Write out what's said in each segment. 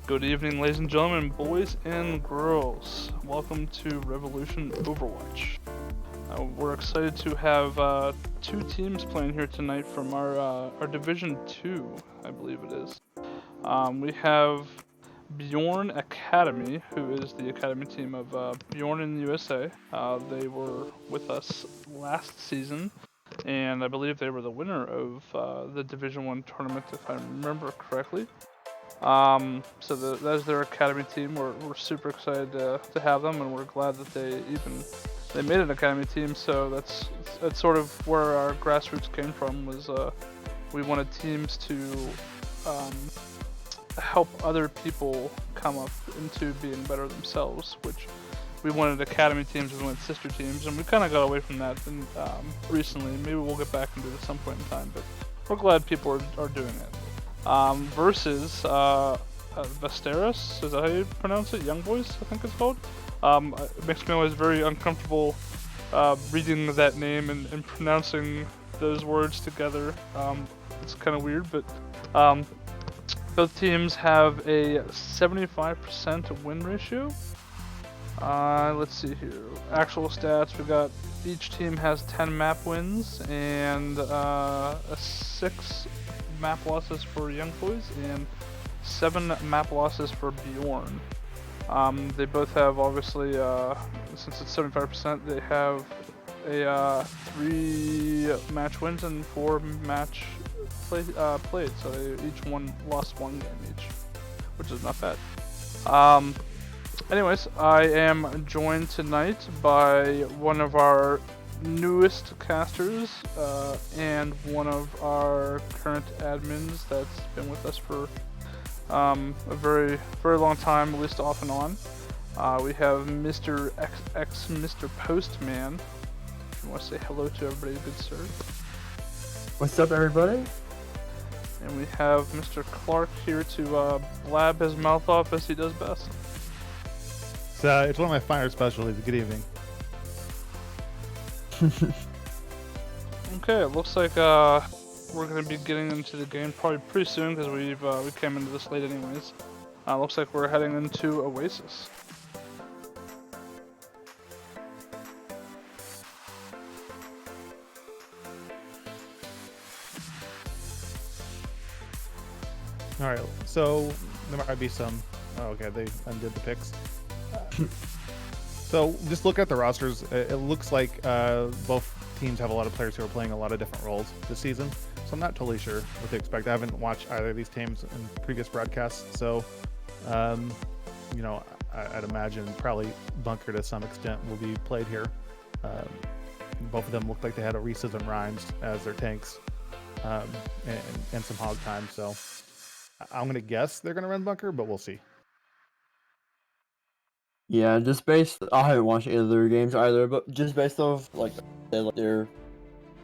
Good evening, ladies and gentlemen, boys and girls. Welcome to Revolution Overwatch. We're excited to have two teams playing here tonight from our Division 2, I believe it is. We have Bjorn Academy, who is the academy team of Bjorn in the USA. They were with us last season, and I believe they were the winner of the Division 1 tournament, if I remember correctly. So that's their academy team. We're super excited to have them, and we're glad that they made an academy team. So that's sort of where our grassroots came from. Was we wanted teams to um, help other people come up into being better themselves, which we wanted academy teams, we wanted sister teams, and we kind of got away from that recently. Maybe we'll get back into it at some point in time, but we're glad people are doing it. Versus Vasteras, is that how you pronounce it? Young Boys, I think it's called. It makes me always very uncomfortable reading that name and pronouncing those words together. It's kind of weird, but both teams have a 75% win ratio. Let's see here. Actual stats, we got each team has 10 map wins and 6 map losses for Young Boys and 7 map losses for Bjorn. They both have, obviously, since it's 75%, they have a 3 match wins and 4 match played. So they each lost 1 game each, which is not bad. Anyways, I am joined tonight by one of our newest casters and one of our current admins that's been with us for a very long time, at least off and on. We have Mr. XX Mr. Postman. If you want to say hello to everybody, good sir. What's up, everybody? And we have Mr. Clark here to blab his mouth off as he does best. It's one of my finer specialties. Good evening. Okay, it looks like we're going to be getting into the game probably pretty soon because we came into this late anyways. Looks like we're heading into Oasis. All right, so there might be some. Oh, okay, they undid the picks. So just look at the rosters. It looks like both teams have a lot of players who are playing a lot of different roles this season. So I'm not totally sure what to expect. I haven't watched either of these teams in previous broadcasts. So, you know, I'd imagine probably Bunker to some extent will be played here. Both of them looked like they had Orisas and Rhymes as their tanks and some hog time. So I'm going to guess they're going to run Bunker, but we'll see. Yeah, just I haven't watched either of their games either, but just based off like their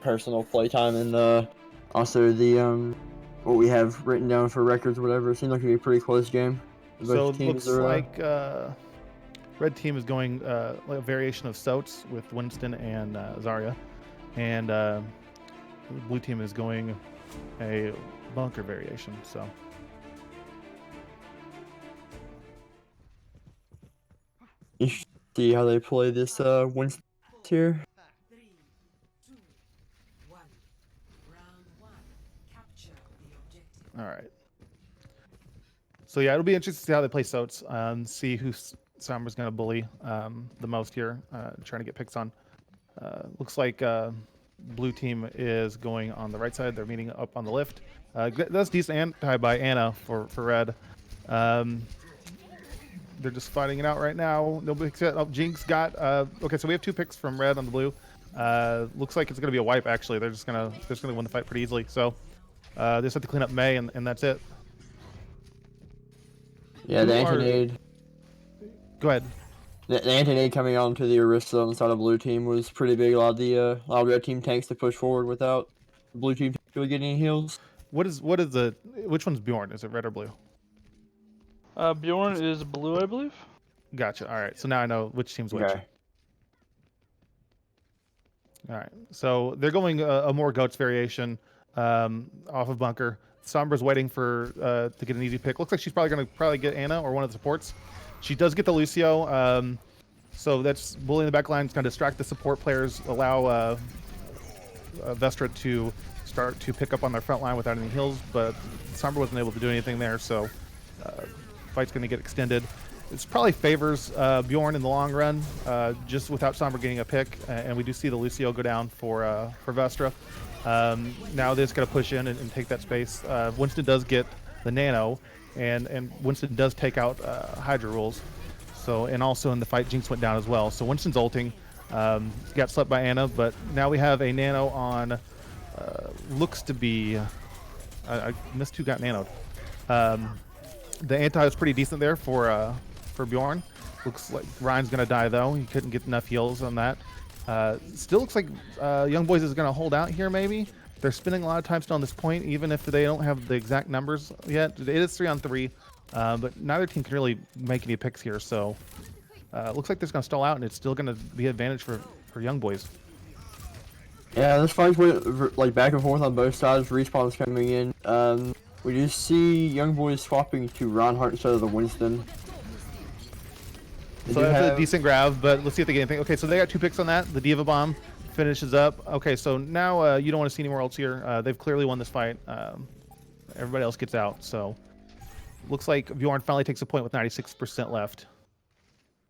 personal playtime and also the what we have written down for records, or whatever. It seemed like it'd be a pretty close game. So it looks like red team is going like a variation of Soats with Winston and Zarya, and blue team is going a Bunker variation. So. You should see how they play this Winston here. All right. So yeah, it'll be interesting to see how they play Soats, see who Sombra's going to bully the most here, trying to get picks on. Looks like blue team is going on the right side. They're meeting up on the lift. That's decent anti by Anna for red. They're just fighting it out right now. Nobody except Jinx got. Okay, so we have 2 picks from red on the blue. Looks like it's going to be a wipe. Actually, they're just gonna win the fight pretty easily. So they just have to clean up May, and that's it. Yeah, the anti-nade. Go ahead. The anti-nade coming onto the Orisa on the side of the blue team was pretty big. A lot of red team tanks to push forward without the blue team really getting any heals. Which one's Bjorn? Is it red or blue? Bjorn is blue, I believe. Gotcha. All right, so now I know which team's which. Okay. All right, so they're going a more goats variation off of Bunker. Sombra's waiting for to get an easy pick. Looks like she's probably going to get Anna or one of the supports. She does get the Lucio, so that's bullying the back line. It's going to distract the support players, allow Vestra to start to pick up on their front line without any heals, but Sombra wasn't able to do anything there, so fight's going to get extended. This probably favors Bjorn in the long run, just without Sombra getting a pick, and we do see the Lucio go down for Vestra. Now they're just going to push in and take that space. Winston does get the Nano, and Winston does take out Hydra rules. So, and also in the fight, Jinx went down as well. So Winston's ulting. Got slept by Anna, but now we have a Nano on, looks to be, I missed who got nanoed. The anti is pretty decent there for Bjorn. Looks like Ryan's going to die though. He couldn't get enough heals on that. Still looks like Young Boys is going to hold out here maybe. They're spending a lot of time still on this point, even if they don't have the exact numbers yet. It is 3-on-3, but neither team can really make any picks here, so looks like they're going to stall out, and it's still going to be an advantage for Young Boys. Yeah, this fight went like back and forth on both sides. Respawn's coming in. We do see Young Boys swapping to Reinhardt instead of the Winston. So that's a decent grab, but let's see if they get anything. Okay, so they got 2 picks on that. The Diva Bomb finishes up. Okay, so now you don't want to see any more ults here. They've clearly won this fight. Everybody else gets out, so looks like Bjorn finally takes a point with 96% left.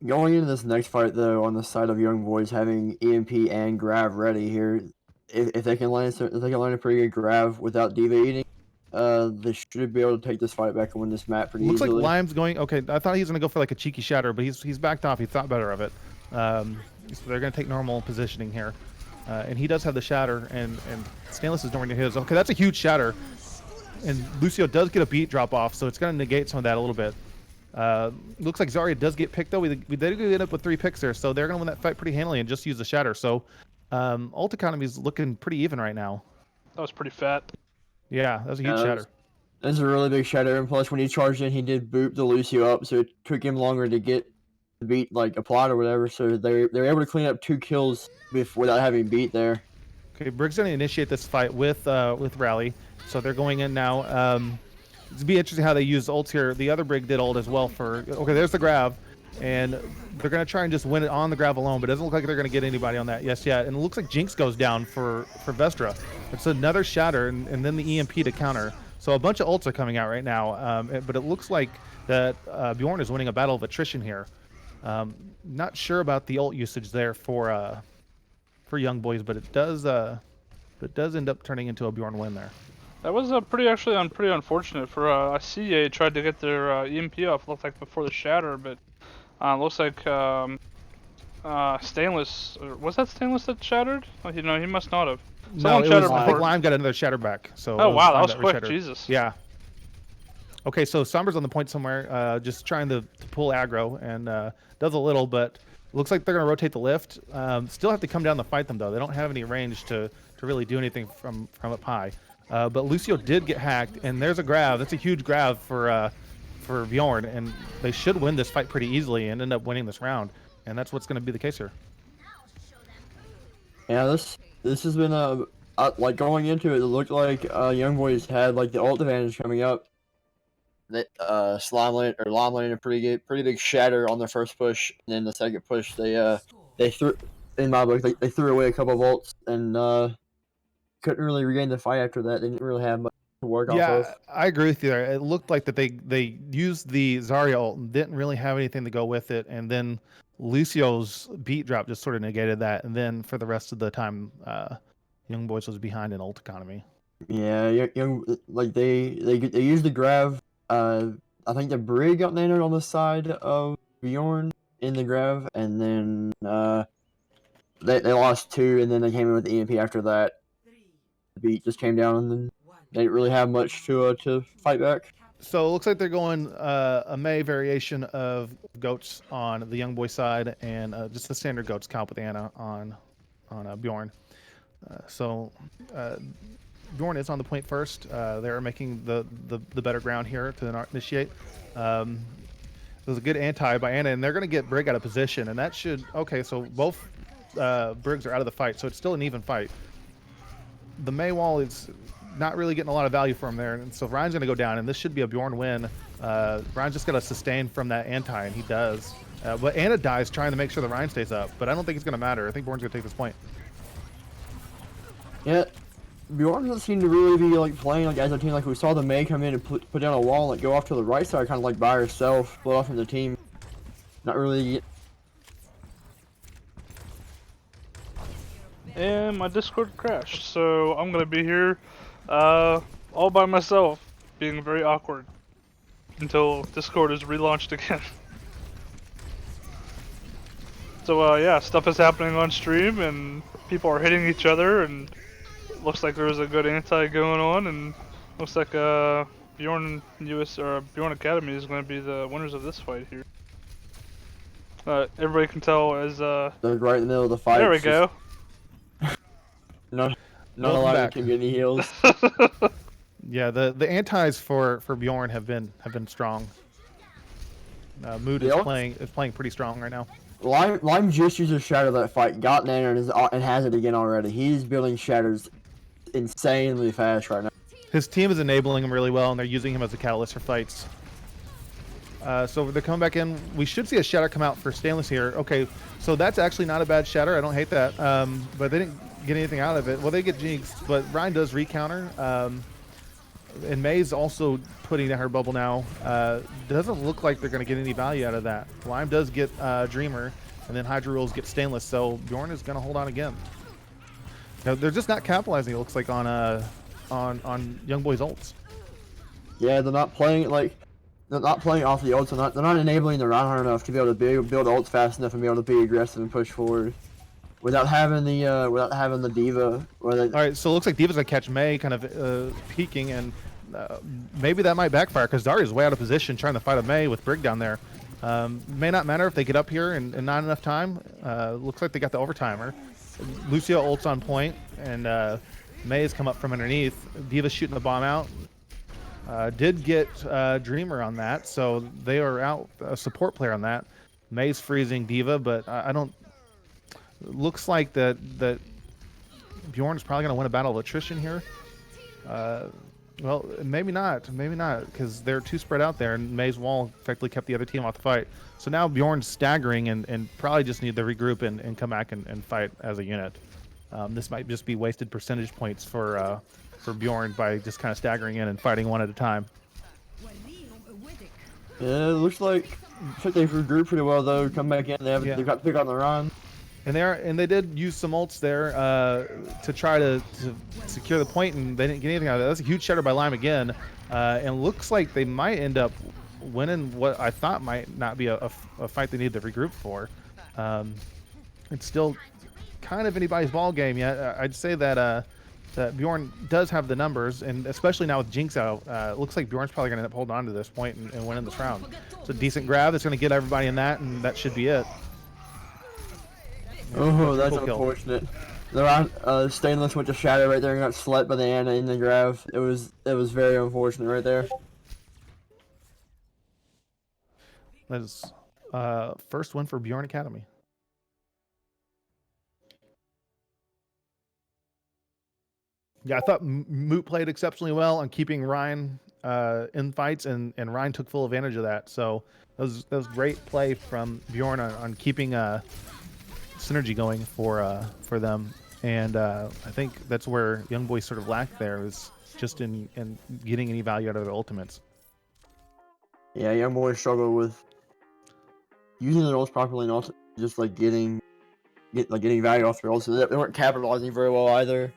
Going into this next fight, though, on the side of Young Boys, having EMP and Grav ready here, if they can land a pretty good Grav without Diva eating, they should be able to take this fight back and win this map pretty easily. Looks like Lime's going. Okay, I thought he was going to go for like a cheeky shatter, but he's backed off. He thought better of it. So they're going to take normal positioning here, and he does have the shatter, and Stainless is nowhere near his. Okay, that's a huge shatter, and Lucio does get a beat drop off, so it's going to negate some of that a little bit. Looks like Zarya does get picked though. We did end up with 3 picks there, so they're going to win that fight pretty handily and just use the shatter. So ult economy is looking pretty even right now. That was pretty fat. Yeah, that was a huge shatter. That's a really big shatter, and plus when he charged in, he did boop the Lucio up, so it took him longer to get the beat like applied or whatever. So they were able to clean up 2 kills without having beat there. Okay, Brig's going to initiate this fight with Rally, so they're going in now. It'd be interesting how they use ults here. The other Brig did ult as well for. Okay, there's the Grav, and they're going to try and just win it on the Grav alone, but it doesn't look like they're going to get anybody on that yet. And it looks like Jinx goes down for Vestra. It's another shatter, and then the EMP to counter. So a bunch of ults are coming out right now, but it looks like that Bjorn is winning a battle of attrition here. Not sure about the ult usage there for Young Boys, but it does end up turning into a Bjorn win there. That was pretty unfortunate for CA tried to get their EMP off. Looked like before the shatter, but looks like Stainless. Was that Stainless that shattered? Oh, he must not have. No, it was, I think Lime got another shatter back. So oh wow, that was quick. Jesus. Yeah. Okay, so Sombra's on the point somewhere, just trying to pull aggro, and does a little, but looks like they're going to rotate the lift. Still have to come down to fight them though. They don't have any range to really do anything from up high. But Lucio did get hacked, and there's a Grav. That's a huge Grav for Bjorn, and they should win this fight pretty easily and end up winning this round. And that's what's going to be the case here. Yeah, this has been like going into it. It looked like Young Boys had like the ult advantage coming up. That Lime landed a pretty big shatter on their first push, and then the second push they threw, in my book, they threw away a couple of ults and couldn't really regain the fight after that. They didn't really have much to work off of. Yeah, I agree with you there. It looked like that they used the Zarya ult and didn't really have anything to go with it, and then Lucio's beat drop just sort of negated that, and then for the rest of the time, Young Boys was behind in ult economy. Yeah, young like they used the Grav. I think the Brig got nanoed on the side of Bjorn in the Grav, and then they lost 2, and then they came in with the EMP after that. The beat just came down, and then they didn't really have much to fight back. So it looks like they're going a Mei variation of goats on the Young Boy side, and just the standard goats comp with Anna on Bjorn. Bjorn is on the point first. They're making the better ground here to initiate. There's a good anti by Anna, and they're going to get Brig out of position, and that should... Okay, so both Brigs are out of the fight, so it's still an even fight. The Mei wall is not really getting a lot of value from there. And so Ryan's going to go down, and this should be a Bjorn win. Ryan's just got to sustain from that anti, and he does. But Anna dies trying to make sure the Ryan stays up, but I don't think it's going to matter. I think Bjorn's going to take this point. Yeah, Bjorn doesn't seem to really be like playing like as a team. Like we saw the May come in and put down a wall and like go off to the right side, kind of like by herself, split off from the team. Not really. And my Discord crashed, so I'm gonna be here all by myself, being very awkward until Discord is relaunched again. So yeah, stuff is happening on stream and people are hitting each other, and looks like there's a good anti going on, and looks like Bjorn US or Bjorn Academy is going to be the winners of this fight here. Everybody can tell as They're right in the middle of the fight. there we go. Not allowing to get any heals. Yeah, the antis for Bjorn have been strong. Mood is playing pretty strong right now. Lime just used a shatter that fight, got Nana and has it again already. He's building shatters insanely fast right now. His team is enabling him really well, and they're using him as a catalyst for fights. So they're coming back in. We should see a shatter come out for Stainless here. Okay, so that's actually not a bad shatter. I don't hate that. But they didn't get anything out of it. Well, they get jinxed, but Ryan does recounter. And May's also putting down her bubble now. Doesn't look like they're going to get any value out of that. Lime does get Dreamer, and then Hydra Rules get Stainless, so Bjorn is going to hold on again. Now, they're just not capitalizing, it looks like, on Young Boy's ults. Yeah, they're not playing off the ults. They're not enabling the Reinhardt enough to be able to build ults fast enough and be able to be aggressive and push forward. Without having the D.Va. All right, so it looks like D.Va's gonna catch May, kind of peeking, and maybe that might backfire because Daria's way out of position trying to fight a May with Brig down there. May not matter if they get up here and not enough time. Looks like they got the overtimer. Lucio ults on point, and May has come up from underneath. D.Va's shooting the bomb out. Did get Dreamer on that, so they are out a support player on that. May's freezing D.Va, but I don't. Looks like that Bjorn is probably going to win a battle of attrition here. Well, maybe not, because they're too spread out there, and May's wall effectively kept the other team off the fight. So now Bjorn's staggering and probably just need to regroup and come back and fight as a unit. This might just be wasted percentage points for Bjorn by just kind of staggering in and fighting one at a time. Yeah, it looks like they've regrouped pretty well though. Come back in, they've got to pick on the run. And they did use some ults there to try to secure the point, and they didn't get anything out of it. That's a huge shatter by Lime again, and looks like they might end up winning what I thought might not be a fight they need to regroup for. It's still kind of anybody's ball game yet. I'd say that Bjorn does have the numbers, and especially now with Jinx out, it looks like Bjorn's probably going to end up holding on to this point and winning this round. It's a decent grab that's going to get everybody in that, and that should be it. Oh, that's unfortunate. Stainless went to shatter right there and got slept by the Anna in the grab. It was very unfortunate right there. That is first win for Bjorn Academy. Yeah, I thought Moot played exceptionally well on keeping Ryan in fights, and Ryan took full advantage of that. So that was great play from Bjorn on keeping synergy going for them, and I think that's where Young Boy sort of lacked there, is just in getting any value out of their ultimates. Yeah, Young Boy struggled with using their ults properly and also just like getting value off their ults. So they weren't capitalizing very well either,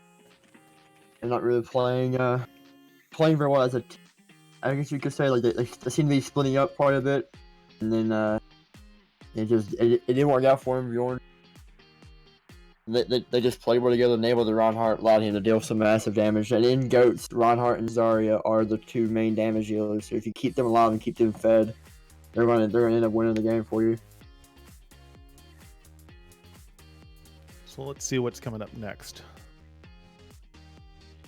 and not really playing very well as a team. I guess you could say like they seem to be splitting up quite a bit, and then it didn't work out for him. Bjorn. They just played well together, enabled the Reinhardt, allowed him to deal some massive damage. And in GOATs, Reinhardt and Zarya are the two main damage dealers. So if you keep them alive and keep them fed, they're gonna end up winning the game for you. So let's see what's coming up next.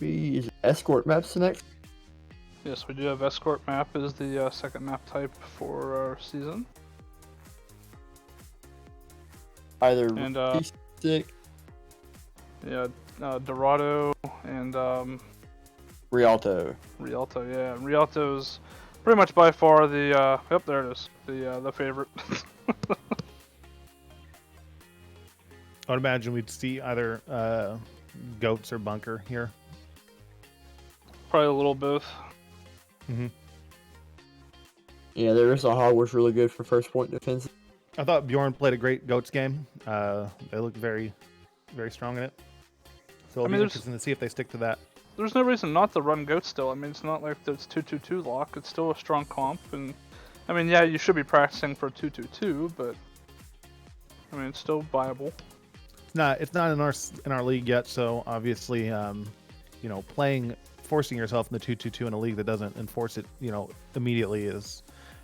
Is escort maps next? Yes, we do have escort map as the second map type for our season. Either and yeah, Dorado and Rialto. Rialto, yeah. Rialto's pretty much by far the yep, there it is. The favorite. I would imagine we'd see either goats or bunker here. Probably a little both. Mm-hmm. Yeah, there is a Hogwarts really good for first point defense. I thought Bjorn played a great goats game. They looked very, very strong in it. So it'll be interesting to see if they stick to that. There's no reason not to run goat still. I mean, it's not like it's 2-2-2 lock. It's still a strong comp, and I mean, yeah, you should be practicing for 2-2-2, but I mean, it's still viable. It's not in our league yet. So obviously, forcing yourself in the 2-2-2 in a league that doesn't enforce it, immediately is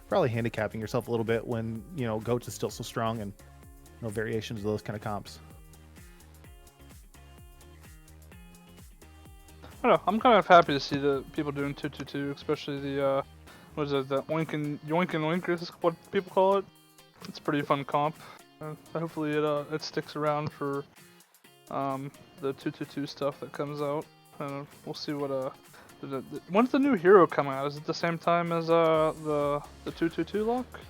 probably handicapping yourself a little bit when goats is still so strong and no variations of those kind of comps. I don't know. I'm kind of happy to see the people doing 2-2-2, especially the what is it, the yoink and wink is what people call it. It's a pretty fun comp. Hopefully it sticks around for the 2-2-2 stuff that comes out. We'll see what when's the new hero come out? Is it the same time as the 2-2-2 lock?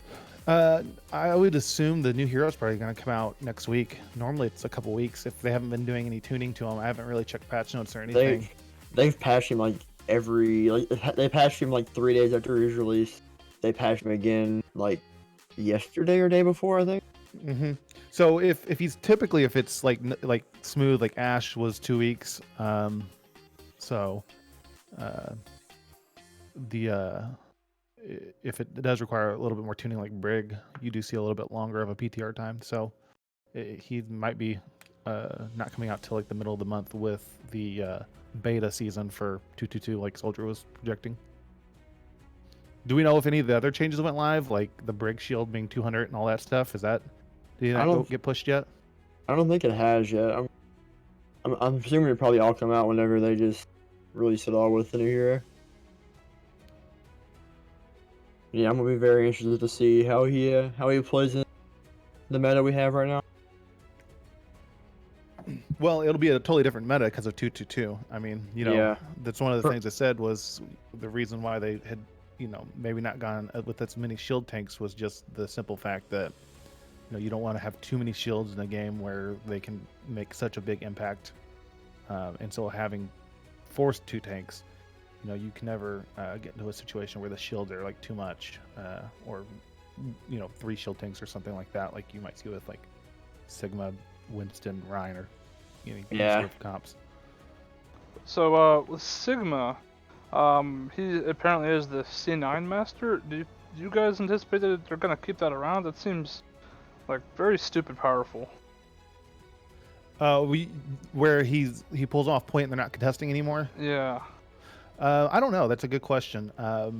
I would assume the new hero is probably going to come out next week. Normally it's a couple weeks if they haven't been doing any tuning to them. I haven't really checked patch notes or anything. They've patched him they patched him 3 days after his release. They patched him again yesterday or day before, I think. Mm-hmm. So if it's like smooth, like Ash was 2 weeks. If it does require a little bit more tuning like Brig, you do see a little bit longer of a PTR time. So he might be not coming out till the middle of the month with the beta season for 2-2-2 like Soldier was projecting. Do we know if any of the other changes went live, like the Brig shield being 200 and all that stuff? Did that get pushed yet? I don't think it has yet. I'm assuming it probably all come out whenever they just release it all with the new hero. Yeah, I'm gonna be very interested to see how he plays in the meta we have right now. Well, it'll be a totally different meta because of 2-2-2. I mean, that's one of the things I said was the reason why they had, maybe not gone with as many shield tanks was just the simple fact that, you don't want to have too many shields in a game where they can make such a big impact. And so having forced 2 tanks, you can never get into a situation where the shields are too much, or 3 shield tanks or something like that, like you might see with Sigma, Winston, Ryan, or sort of comps. So with Sigma, he apparently is the C9 master. Do you guys anticipate that they're gonna keep that around? That seems very stupid powerful. Where he pulls off point and they're not contesting anymore. Yeah. I don't know. That's a good question. I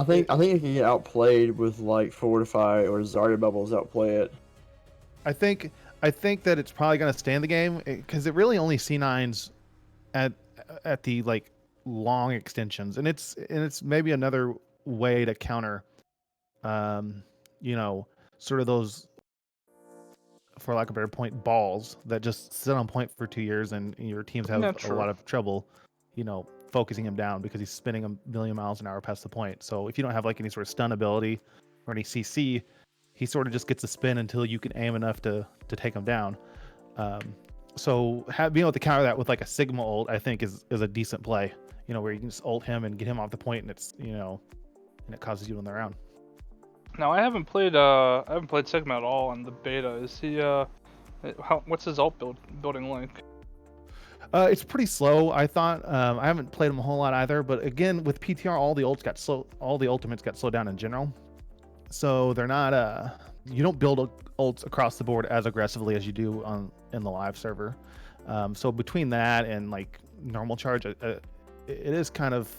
think it can get outplayed with Fortify or Zarya bubbles outplay it. I think that it's probably going to stay in the game because it really only C9s at the long extensions, and it's maybe another way to counter, sort of those, for lack of a better point, balls that just sit on point for 2 years and your teams have a lot of trouble, focusing him down because he's spinning a million miles an hour past the point. So if you don't have any sort of stun ability or any CC, he sort of just gets a spin until you can aim enough to take him down. So being able to counter that with a Sigma ult, I think is a decent play, where you can just ult him and get him off the point and it's, and it causes you to win the round. Now I haven't played Sigma at all in the beta. Is he what's his ult building like? It's pretty slow. I thought I haven't played him a whole lot either, but again with PTR all the ultimates got slowed down in general. So they're not you don't build ults across the board as aggressively as you do in the live server. So between that and normal charge, it is kind of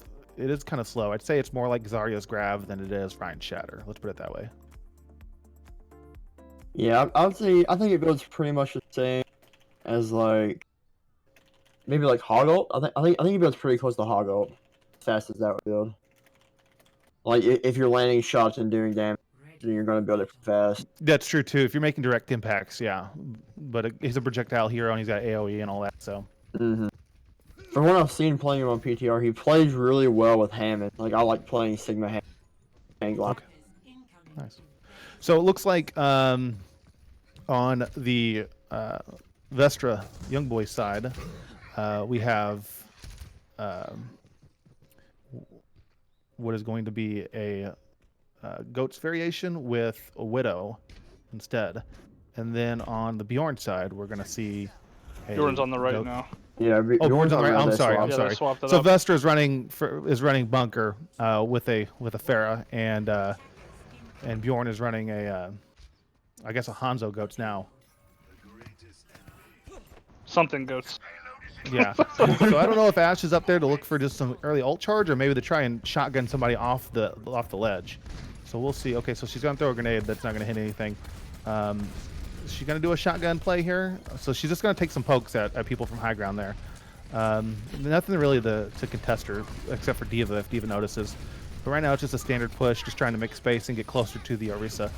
slow. I'd say it's more like Zarya's grab than it is Ryan's shatter. Let's put it that way. Yeah, I think it builds pretty much the same as maybe Hog ult. I think it builds pretty close to Hog ult, as fast as that would build. If you're landing shots and doing damage, then you're going to build it fast. That's true too. If you're making direct impacts, yeah. But he's a projectile hero and he's got AOE and all that, so. Mm-hmm. from what I've seen playing him on PTR, he plays really well with Hammond. Like I like playing Sigma Hammond. Okay. Nice. So it looks like on the Vestra Young Boys side, we have what is going to be a Goats variation with a Widow instead. And then on the Bjorn side, we're going to see a Bjorn's on the right goat. now. Yeah, Bjorn's on the right. I'm sorry. I'm Yeah, they sorry. swapped it So up. Vestra is running bunker with a Farah, and Bjorn is running a I guess a Hanzo Goats now. Something goats. Yeah. So I don't know if Ash is up there to look for just some early ult charge, or maybe to try and shotgun somebody off the ledge. So we'll see. Okay, so she's gonna throw a grenade that's not gonna hit anything. Is she gonna do a shotgun play here? So she's just gonna take some pokes at people from high ground there. Nothing really to contest her except for Diva if Diva notices. But right now it's just a standard push, just trying to make space and get closer to the Orisa.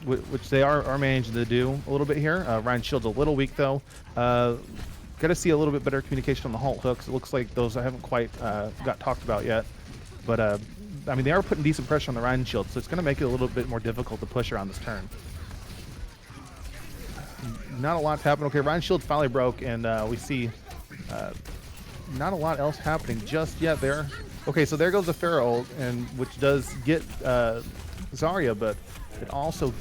Which they are managing to do a little bit here. Ryan Shield's a little weak though. Got to see a little bit better communication on the halt hooks. It looks like those I haven't quite got talked about yet. But I mean, they are putting decent pressure on the Ryan Shield, so it's going to make it a little bit more difficult to push her on this turn. Not a lot's happening. Okay, Ryan Shield finally broke, and we see not a lot else happening just yet there. Okay, so there goes the Pharaoh ult, and which does get Zarya, but it also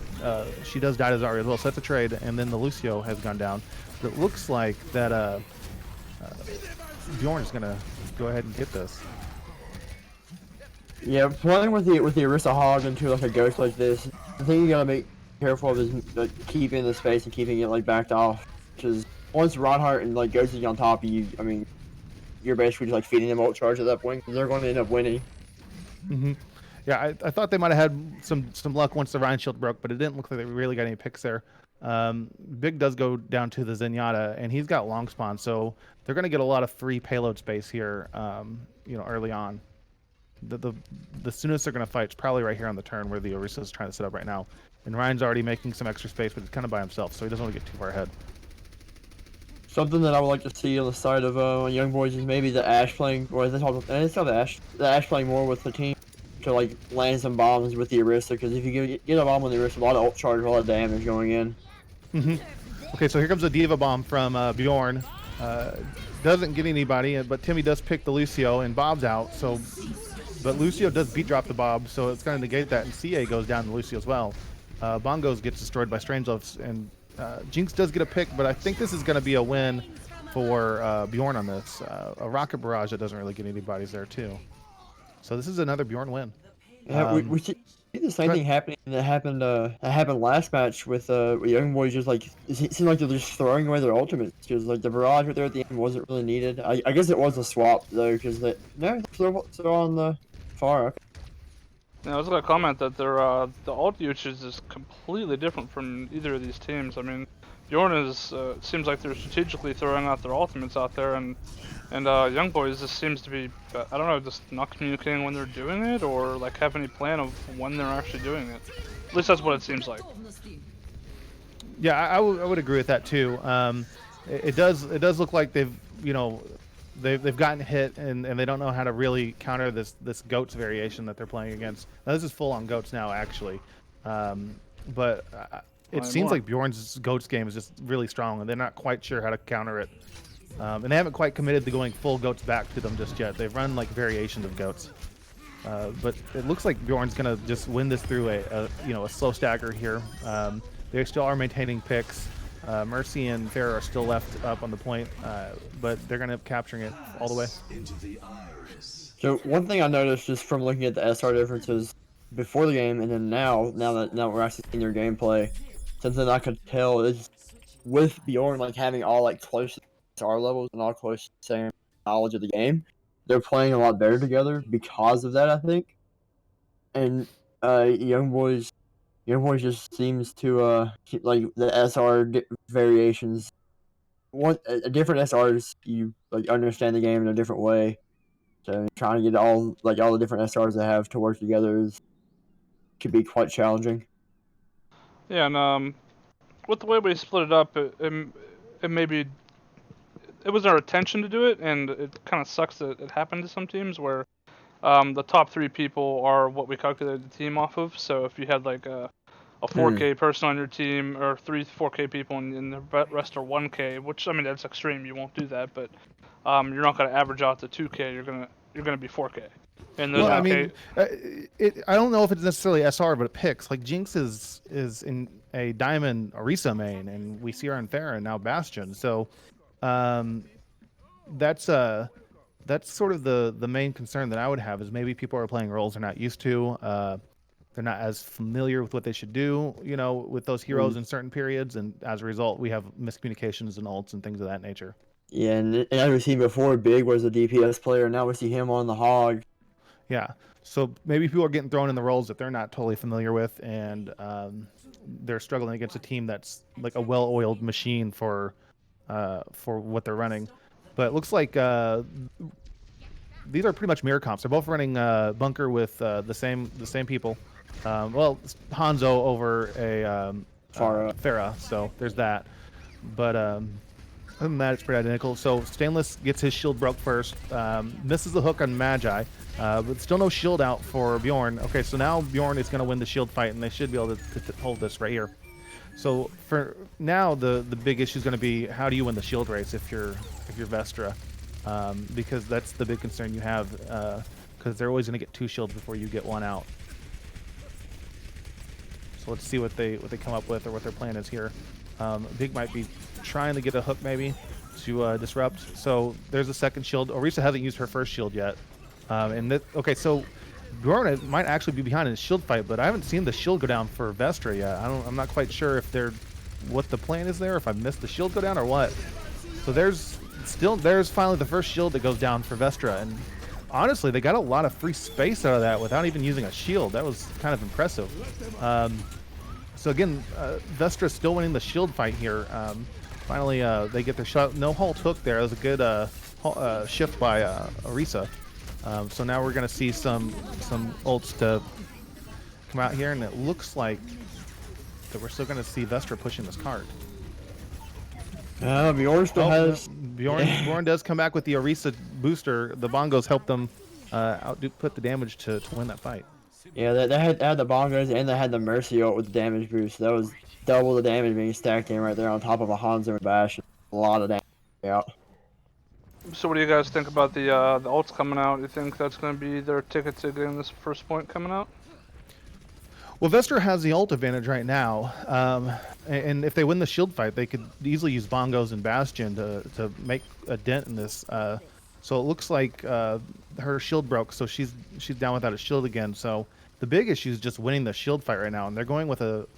she does die to Zarya as well. So that's a trade, and then the Lucio has gone down. It looks like that Bjorn is gonna go ahead and get this. Yeah, playing with the Orisa Hog into like a ghost like this, the thing you gotta be careful of is like keeping the space and keeping it like backed off. Because once Reinhardt and like Ghost is on top of you, I mean, you're basically just like feeding them ult charge at that point. They're going to end up winning. Mm-hmm. Yeah, I thought they might have had some luck once the Ryan Shield broke, but it didn't look like they really got any picks there. Big does go down to the Zenyatta, and he's got long spawn, so they're going to get a lot of free payload space here, early on. The soonest they're going to fight is probably right here on the turn where the Orisa is trying to set up right now. And Ryan's already making some extra space, but he's kind of by himself, so he doesn't want to get too far ahead. Something that I would like to see on the side of Young Boys is maybe the Ashe playing, or it's not the Ashe playing more with the team to like land some bombs with the Orisa, because if you get a bomb with the Orisa, a lot of ult charge, a lot of damage going in. Okay, so here comes a Diva bomb from Bjorn. Doesn't get anybody, but Timmy does pick the Lucio, and Bob's out. So, but Lucio does beat drop the Bob, so it's going to negate that, and CA goes down to Lucio as well. Bongos gets destroyed by Strangeloves, and Jinx does get a pick, but I think this is going to be a win for Bjorn on this. A Rocket Barrage that doesn't really get anybody's there too. So this is another Bjorn win. Yeah, we see the same thing happening that happened last match with Young Boys. Just like it seemed like they're just throwing away their ultimates, because like the barrage right there at the end wasn't really needed. I guess it was a swap though, because they're on the far. Okay. Yeah, I was gonna comment that their the ult usage is completely different from either of these teams. I mean, Bjorn is seems like they're strategically throwing out their ultimates out there, and Young Boys just seems to be I don't know, just not communicating when they're doing it, or like have any plan of when they're actually doing it. At least that's what it seems like. Yeah, I would agree with that too. It does look like they've gotten hit, and they don't know how to really counter this goats variation that they're playing against. Now this is full on goats now actually, but it seems like Bjorn's goats game is just really strong, and they're not quite sure how to counter it. And they haven't quite committed to going full goats back to them just yet. They've run like variations of goats. But it looks like Bjorn's gonna just win this through a slow stagger here. They still are maintaining picks. Mercy and Farah are still left up on the point, but they're gonna end up capturing it all the way. So one thing I noticed just from looking at the SR differences before the game and then now that we're actually seeing their gameplay, something I could tell is with Bjorn like having all like close SR levels and all close to the same knowledge of the game, they're playing a lot better together because of that, I think. And Young Boys just seems to keep like the SR variations. Different SRs, you like understand the game in a different way. So trying to get all the different SRs they have to work together could be quite challenging. Yeah, and with the way we split it up, it maybe it was our intention to do it, and it kind of sucks that it happened to some teams where the top 3 people are what we calculated the team off of. So if you had like a 4K person on your team, or 3 4K people, and the rest are 1K, which I mean that's extreme. You won't do that, but you're not going to average out to 2K. You're gonna be 4K. And Well, I mean, I don't know if it's necessarily SR, but it picks. Like Jinx is in a Diamond Orisa main, and we see her in Pharah and now Bastion. So that's sort of the main concern that I would have is maybe people are playing roles they're not used to. They're not as familiar with what they should do, you know, with those heroes in certain periods, and as a result, we have miscommunications and ults and things of that nature. Yeah, and as we seen before, Big was a DPS player. Now we see him on the Hog. Yeah, so maybe people are getting thrown in the roles that they're not totally familiar with, and they're struggling against a team that's like a well-oiled machine for what they're running. But it looks like these are pretty much mirror comps. They're both running bunker with the same people. Well, Hanzo over a Pharah, so there's that. But other than that, it's pretty identical. So Stainless gets his shield broke first, misses the hook on Magi, but still no shield out for Bjorn. Okay, so now Bjorn is going to win the shield fight, and they should be able to hold this right here. So for now, the big issue is going to be how do you win the shield race if you're Vestra, because that's the big concern you have, because they're always going to get 2 shields before you get 1 out. So let's see what they come up with or what their plan is here. Big might be trying to get a hook maybe to disrupt. So there's a second shield. Orisa hasn't used her first shield yet. Okay, so Bjorn might actually be behind in the shield fight, but I haven't seen the shield go down for Vestra yet. I'm not quite sure if what the plan is there, if I missed the shield go down or what. So there's finally the first shield that goes down for Vestra, and honestly, they got a lot of free space out of that without even using a shield. That was kind of impressive. So again, Vestra still winning the shield fight here. Finally, they get their shot. No halt hook there. That was a good shift by Orisa. So now we're going to see some ults to come out here, and it looks like that we're still going to see Vestra pushing this card. Bjorn still has... Bjorn does come back with the Orisa booster. The bongos help them put the damage to win that fight. Yeah, they had the bongos, and they had the Mercy ult with the damage boost. That was double the damage being stacked in right there on top of a Hanzo and Bash. A lot of damage out. So what do you guys think about the ults coming out? You think that's going to be their ticket to getting this first point coming out? Well, Vestra has the ult advantage right now, and if they win the shield fight, they could easily use bongos and Bastion to make a dent in this. So it looks like her shield broke, so she's down without a shield again. So the big issue is just winning the shield fight right now, and they're going with what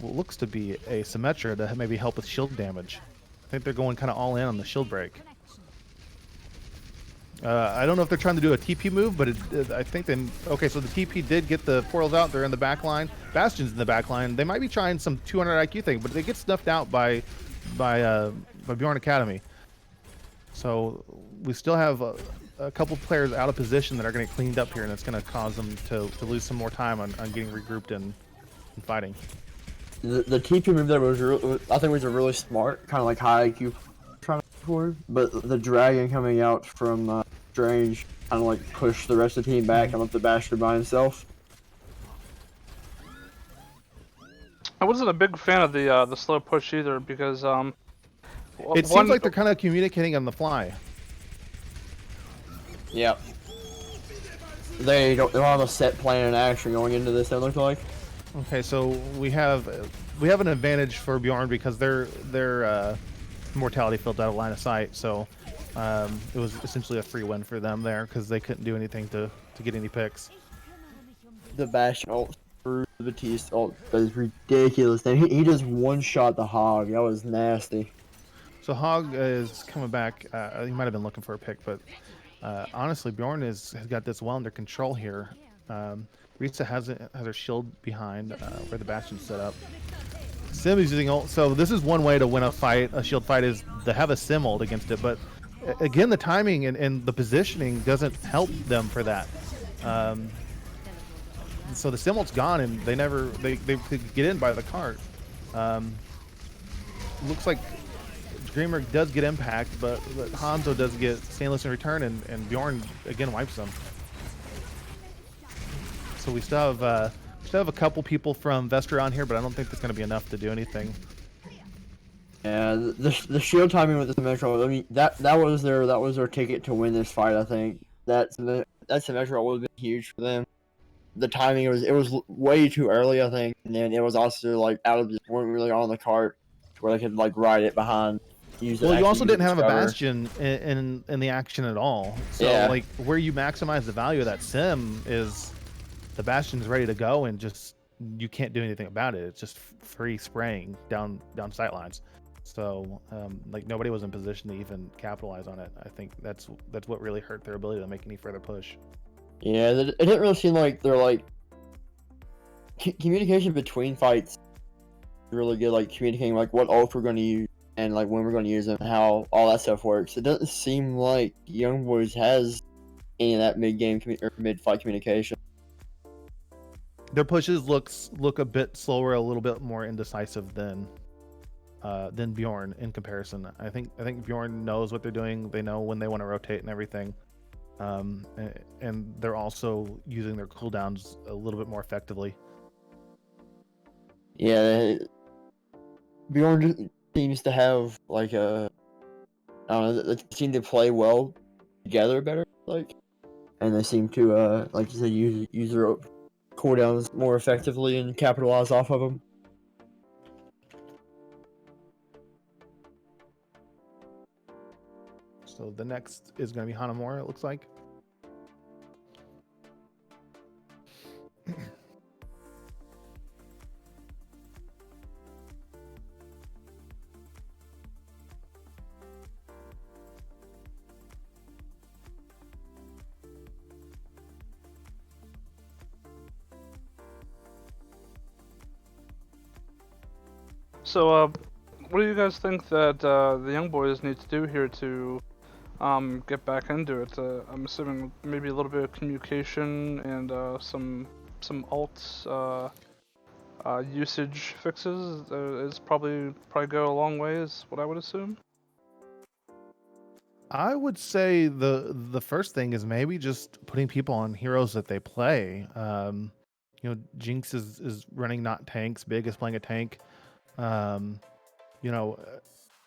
looks to be a Symmetra to maybe help with shield damage. I think they're going kind of all in on the shield break. I don't know if they're trying to do a TP move, but I think they... Okay, so the TP did get the portals out. They're in the back line. Bastion's in the back line. They might be trying some 200 IQ thing, but they get snuffed out by Bjorn Academy. So we still have a couple players out of position that are going to get cleaned up here, and it's going to cause them to lose some more time on getting regrouped and fighting. The TP move there I think was a really smart, kind of like high IQ trying to for, but the dragon coming out from Strange kind of like pushed the rest of the team back and left the Basher by himself. I wasn't a big fan of the slow push either, because it seems like they're kind of communicating on the fly. Yep. They don't have a set plan in action going into this, it looks like. Okay, so we have an advantage for Bjorn because their mortality filled out of line of sight, so it was essentially a free win for them there because they couldn't do anything to get any picks. The Bash ult through the Batiste ult is ridiculous. He just one-shot the Hog. That was nasty. So Hog is coming back. He might have been looking for a pick, but honestly, Bjorn has got this well under control here. Risa has her shield behind where the Bastion's set up. Sim is using ult. So this is one way to win a shield fight, is to have a Sim ult against it. But again, the timing and the positioning doesn't help them for that. So the Sim ult's gone, and they could get in by the cart. Looks like Dreamer does get impact, but Hanzo does get stainless in return, and Bjorn again wipes them. So we still have a couple people from Vasteras on here, but I don't think that's going to be enough to do anything. Yeah, the shield timing with the Symmetrical, I mean, that was their ticket to win this fight. I think that Symmetrical would have been huge for them. The timing was way too early, I think, and then it was also like out of just weren't really on the cart to where they could like ride it behind. Well, you also didn't have a Bastion in the action at all. So Yeah. like where you maximize the value of that sim is the Bastion's ready to go, and just you can't do anything about it. It's just free spraying down sight lines. So like nobody was in position to even capitalize on it. I think that's what really hurt their ability to make any further push. Yeah, it didn't really seem like they're like communication between fights really good, like communicating like what ult we're going to use and like when we're going to use them, how all that stuff works. It doesn't seem like Young Boys has any of that mid-game or mid-fight communication. Their pushes look a bit slower, a little bit more indecisive than Bjorn in comparison. I think Bjorn knows what they're doing. They know when they want to rotate and everything. And they're also using their cooldowns a little bit more effectively. Yeah, Bjorn just seems to have like I don't know, they seem to play well together better, like, and they seem to like you said, use their cooldowns more effectively and capitalize off of them. So the next is going to be Hanamura, it looks like. So, what do you guys think that the young boys need to do here to get back into it? I'm assuming maybe a little bit of communication and some alt usage fixes is probably go a long way, is what I would assume. I would say the first thing is maybe just putting people on heroes that they play. Jinx is running not tanks. Big is playing a tank.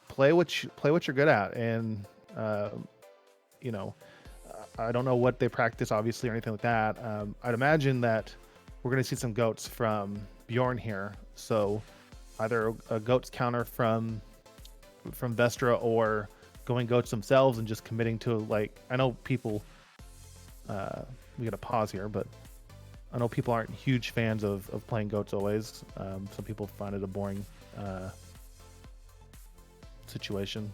Play what you're good at, and I don't know what they practice, obviously, or anything like that. I'd imagine that we're going to see some goats from Bjorn here. So either a goats counter from Vestra, or going goats themselves and just committing to, like, I know people, we got to pause here, but I know people aren't huge fans of playing goats always. Some people find it a boring situation.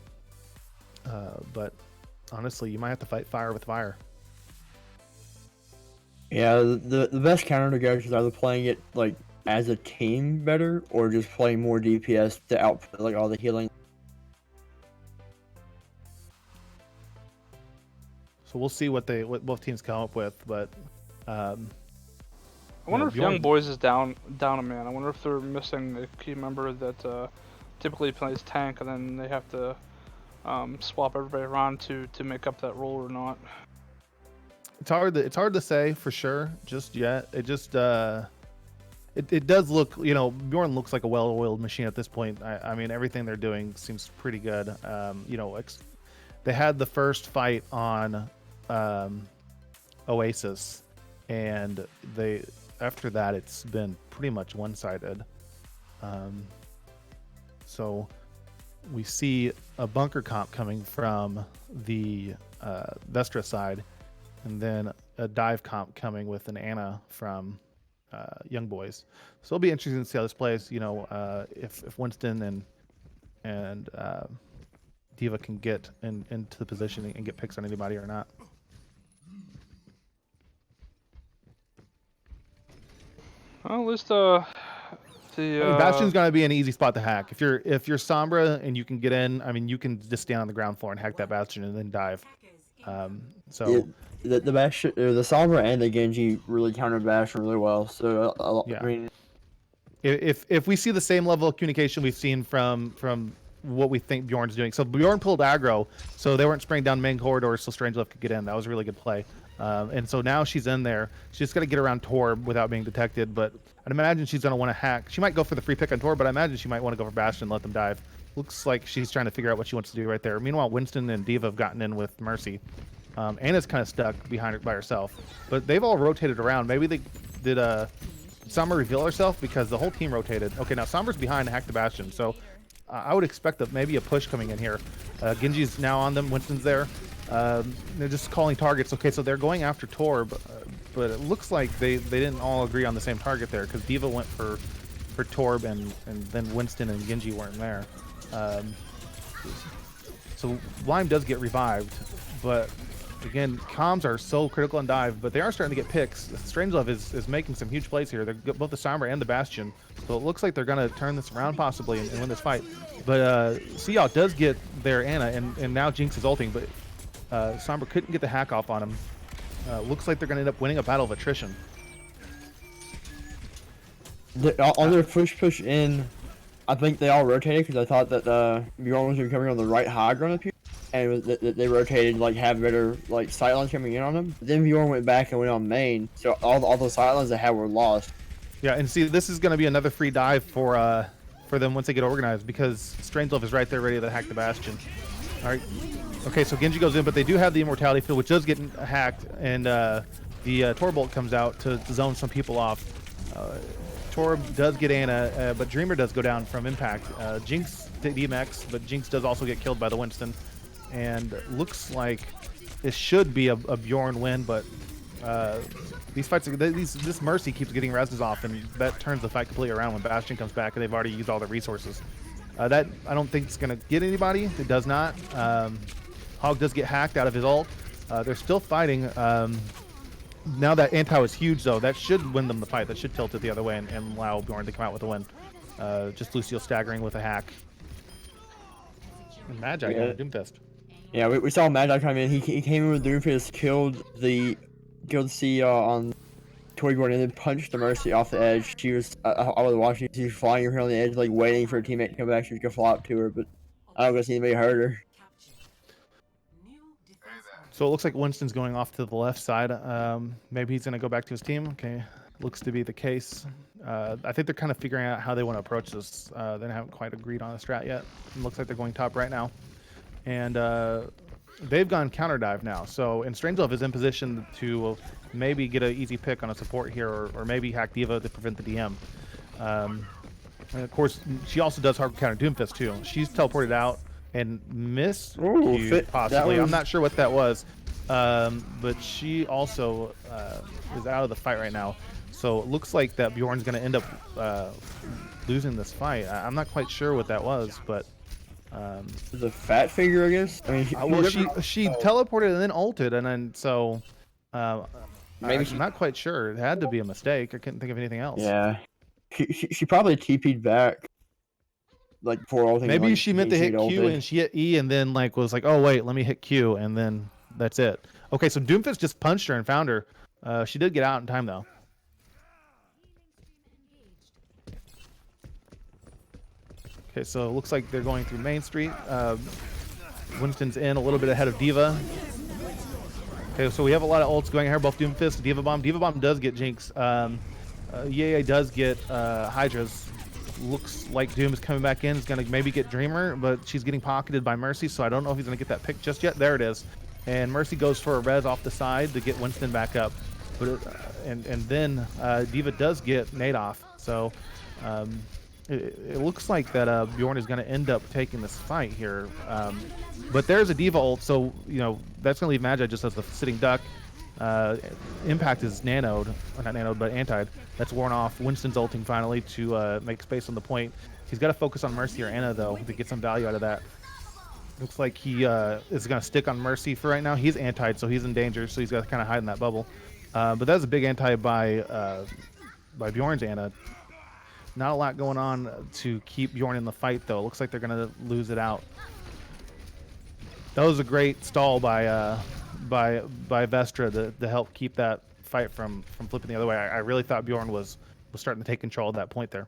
But honestly, you might have to fight fire with fire. Yeah, the best counter to goats is either playing it like as a team better, or just playing more DPS to output like all the healing. So we'll see what both teams come up with, but I wonder if Bjorn... Young Boys is down a man. I wonder if they're missing a key member that typically plays tank, and then they have to swap everybody around to make up that role or not. It's hard to say for sure just yet. It just it does look, Bjorn looks like a well-oiled machine at this point. I mean, everything they're doing seems pretty good. They had the first fight on Oasis, and after that it's been pretty much one-sided. So we see a bunker comp coming from the Vestra side, and then a dive comp coming with an Ana from Young Boys. So it'll be interesting to see how this plays. If Winston and Diva can get into the position and get picks on anybody or not. Well, at least Bastion's gonna be an easy spot to hack. If you're Sombra and you can get in, I mean, you can just stand on the ground floor and hack that Bastion and then dive. The Bastion, the Sombra and the Genji really countered Bastion really well. So yeah. I mean, if we see the same level of communication we've seen from what we think Bjorn's doing. So Bjorn pulled aggro, so they weren't spraying down main corridor, so Strangelove could get in. That was a really good play. And so now she's in there. She's just got to get around Torb without being detected, but I'd imagine she's going to want to hack. She might go for the free pick on Torb, but I imagine she might want to go for Bastion and let them dive. Looks like she's trying to figure out what she wants to do right there. Meanwhile, Winston and Diva have gotten in with Mercy. Anna's kind of stuck behind her by herself, but they've all rotated around. Maybe they did Summer reveal herself because the whole team rotated. Okay, now Somber's behind to hack the Bastion, so I would expect maybe a push coming in here. Genji's now on them. Winston's there. They're just calling targets. Okay, so they're going after Torb, but it looks like they didn't all agree on the same target there because Diva went for Torb and then Winston and Genji weren't there. So Lime does get revived, but again, comms are so critical on dive, but they are starting to get picks. Strangelove is making some huge plays here. They're both the Sombra and the Bastion, so it looks like they're going to turn this around possibly and win this fight. But Seaout does get their Anna, and now Jinx is ulting, but Sombra couldn't get the hack off on him. Looks like they're going to end up winning a battle of attrition. On their push in, I think they all rotated because I thought that Bjorn was coming on the right high ground up here. And it was, they rotated, like, have better, like, sightlines coming in on them. But then Bjorn went back and went on main, so all the sightlines they had were lost. Yeah, and see, this is going to be another free dive for them once they get organized because Strangelove is right there ready to hack the Bastion. All right. Okay, so Genji goes in, but they do have the Immortality Field, which does get hacked, and the Torbolt comes out to zone some people off. Torb does get Anna, but Dreamer does go down from impact. Jinx DMX, but Jinx does also get killed by the Winston. And looks like this should be a Bjorn win, but these fights, this Mercy keeps getting reses off, and that turns the fight completely around when Bastion comes back and they've already used all their resources. That I don't think it's going to get anybody. It does not. Hog does get hacked out of his ult. They're still fighting. Now that anti is huge, though, that should win them the fight. That should tilt it the other way and allow Bjorn to come out with a win. Just Lucio staggering with a hack. And Magi got a Doomfist. Yeah, we saw Magi come in. He came in with Doomfist, killed the on Torbjorn, and then punched the Mercy off the edge. She was, I was watching. She was flying her on the edge, like waiting for her teammate to come back. She was gonna fly up to her, but I don't guess anybody hurt her. So it looks like Winston's going off to the left side. Maybe he's gonna go back to his team. Okay, looks to be the case. I think they're kind of figuring out how they want to approach this. They haven't quite agreed on a strat yet. It looks like they're going top right now. And they've gone counter dive now. So, and Strangelove is in position to maybe get an easy pick on a support here, or maybe hack Diva to prevent the DM. And of course, she also does hard counter Doomfist too. She's teleported out and missed possibly. I'm not sure what that was. But she also is out of the fight right now. So it looks like that Bjorn's going to end up losing this fight. I'm not quite sure what that was, but the fat figure, I guess. I mean, well, she teleported and then ulted, and then so maybe I'm not quite sure. It had to be a mistake. I couldn't think of anything else. Yeah, she probably TP'd back like before ulting. Maybe like, she meant to hit Q ulted. and she hit E, and then like was like, oh wait, let me hit Q, and then that's it. Okay, so Doomfist just punched her and found her. She did get out in time though. Okay, so it looks like they're going through Main Street. Winston's in a little bit ahead of Diva. Okay, so we have a lot of ults going here, both Doomfist, Diva Bomb. Diva Bomb does get Jinx. EA does get Hydra's. Looks like Doom is coming back in. He's going to maybe get Dreamer, but she's getting pocketed by Mercy, so I don't know if he's going to get that pick just yet. There it is. And Mercy goes for a res off the side to get Winston back up. But and then Diva does get Nade off. So it looks like that Bjorn is going to end up taking this fight here. But there's a Diva ult, so you know that's going to leave Magi just as the sitting duck. Impact is nanoed, or not nanoed, but antied. That's worn off. Winston's ulting finally to make space on the point. He's got to focus on Mercy or Anna though to get some value out of that. Looks like he is going to stick on Mercy for right now. He's antied, so he's in danger. So he's got to kind of hide in that bubble. But that was a big anti by Bjorn's Anna. Not a lot going on to keep Bjorn in the fight though. It looks like they're going to lose it out. That was a great stall by Vestra to help keep that fight from flipping the other way. I really thought Bjorn was starting to take control at that point there.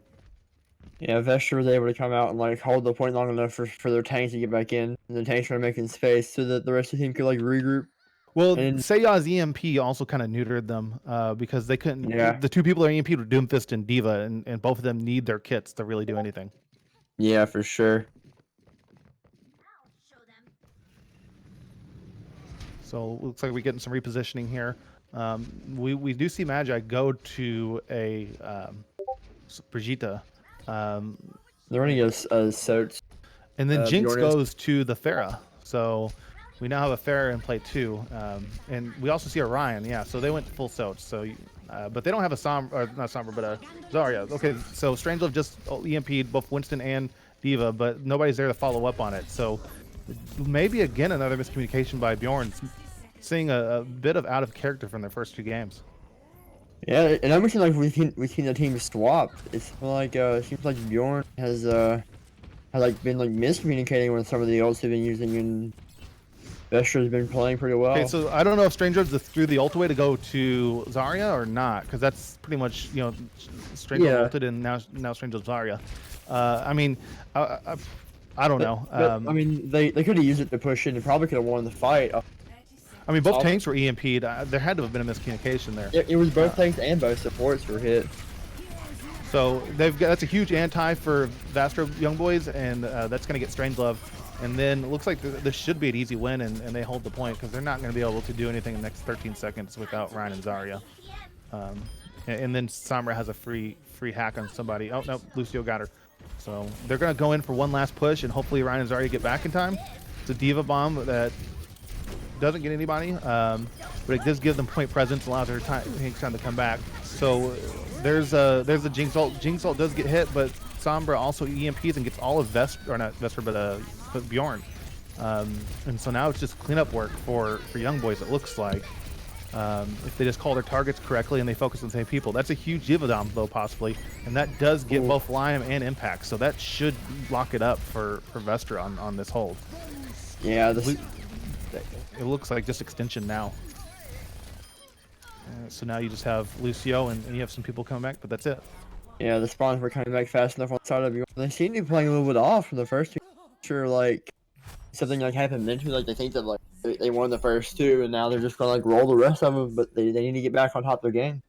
Yeah, Vestra was able to come out and like hold the point long enough for their tanks to get back in, and the tanks were making space so that the rest of the team could like regroup. Well, And Seiyah's EMP also kind of neutered them because they couldn't. Yeah. The two people that are EMP'd were Doomfist and Diva, and both of them need their kits to really do anything. yeah, for sure. So it looks like we're getting some repositioning here. We do see Magi go to a Brigitte. They're running a Soats. And then Jinx Bjorn is- goes to the Pharah. So we now have a Pharah in play too. And we also see Orion. Yeah, so they went full Soach. So, but they don't have a Sombra, or not Sombra, but a Zarya. Okay, so Strangelove just EMP'd both Winston and Diva, but nobody's there to follow up on it. So maybe again another miscommunication by Bjorn, seeing a bit of out of character from their first 2 games. Yeah, and I mentioned like we've seen the team swap. It's like it seems like Bjorn has like been like miscommunicating with some of the ults they've been using, and Vestra's been playing pretty well. Okay, so I don't know if Strangelove threw the ult away to go to Zarya or not, because that's pretty much, you know, Strangelove ulted and now Strangelove Zarya. I mean, I don't know. But, I mean, they could have used it to push in and probably could have won the fight. I mean, both tanks were EMP'd. There had to have been a miscommunication there. It was both tanks and both supports were hit. So that's a huge anti for Vastro Young Boys, and that's going to get Strangelove. And then it looks like this should be an easy win, and they hold the point because they're not going to be able to do anything in the next 13 seconds without Ryan and Zarya. And then Sombra has a free hack on somebody. Oh, no, Lucio got her. So they're going to go in for one last push, and hopefully Ryan and Zarya get back in time. It's a Diva bomb that doesn't get anybody, but it does give them point presence, allows their time to come back. So there's a Jinx ult. Jinx ult does get hit, but Sombra also EMPs and gets all of but Bjorn. And so now it's just cleanup work for Young Boys, it looks like. If they just call their targets correctly and they focus on the same people. That's a huge Diva bomb, though, possibly, and that does get both Lime and Impact, so that should lock it up for Vestra on this hold. Yeah, It looks like just extension now. So now you just have Lucio and you have some people coming back, but that's it. Yeah, the spawns were coming back fast enough on the side of Bjorn. They seem to be playing a little bit off from the first 2. Sure, like something like happened mentally, like they think that like they won the first 2 and now they're just gonna like roll the rest of them, but they need to get back on top of their game.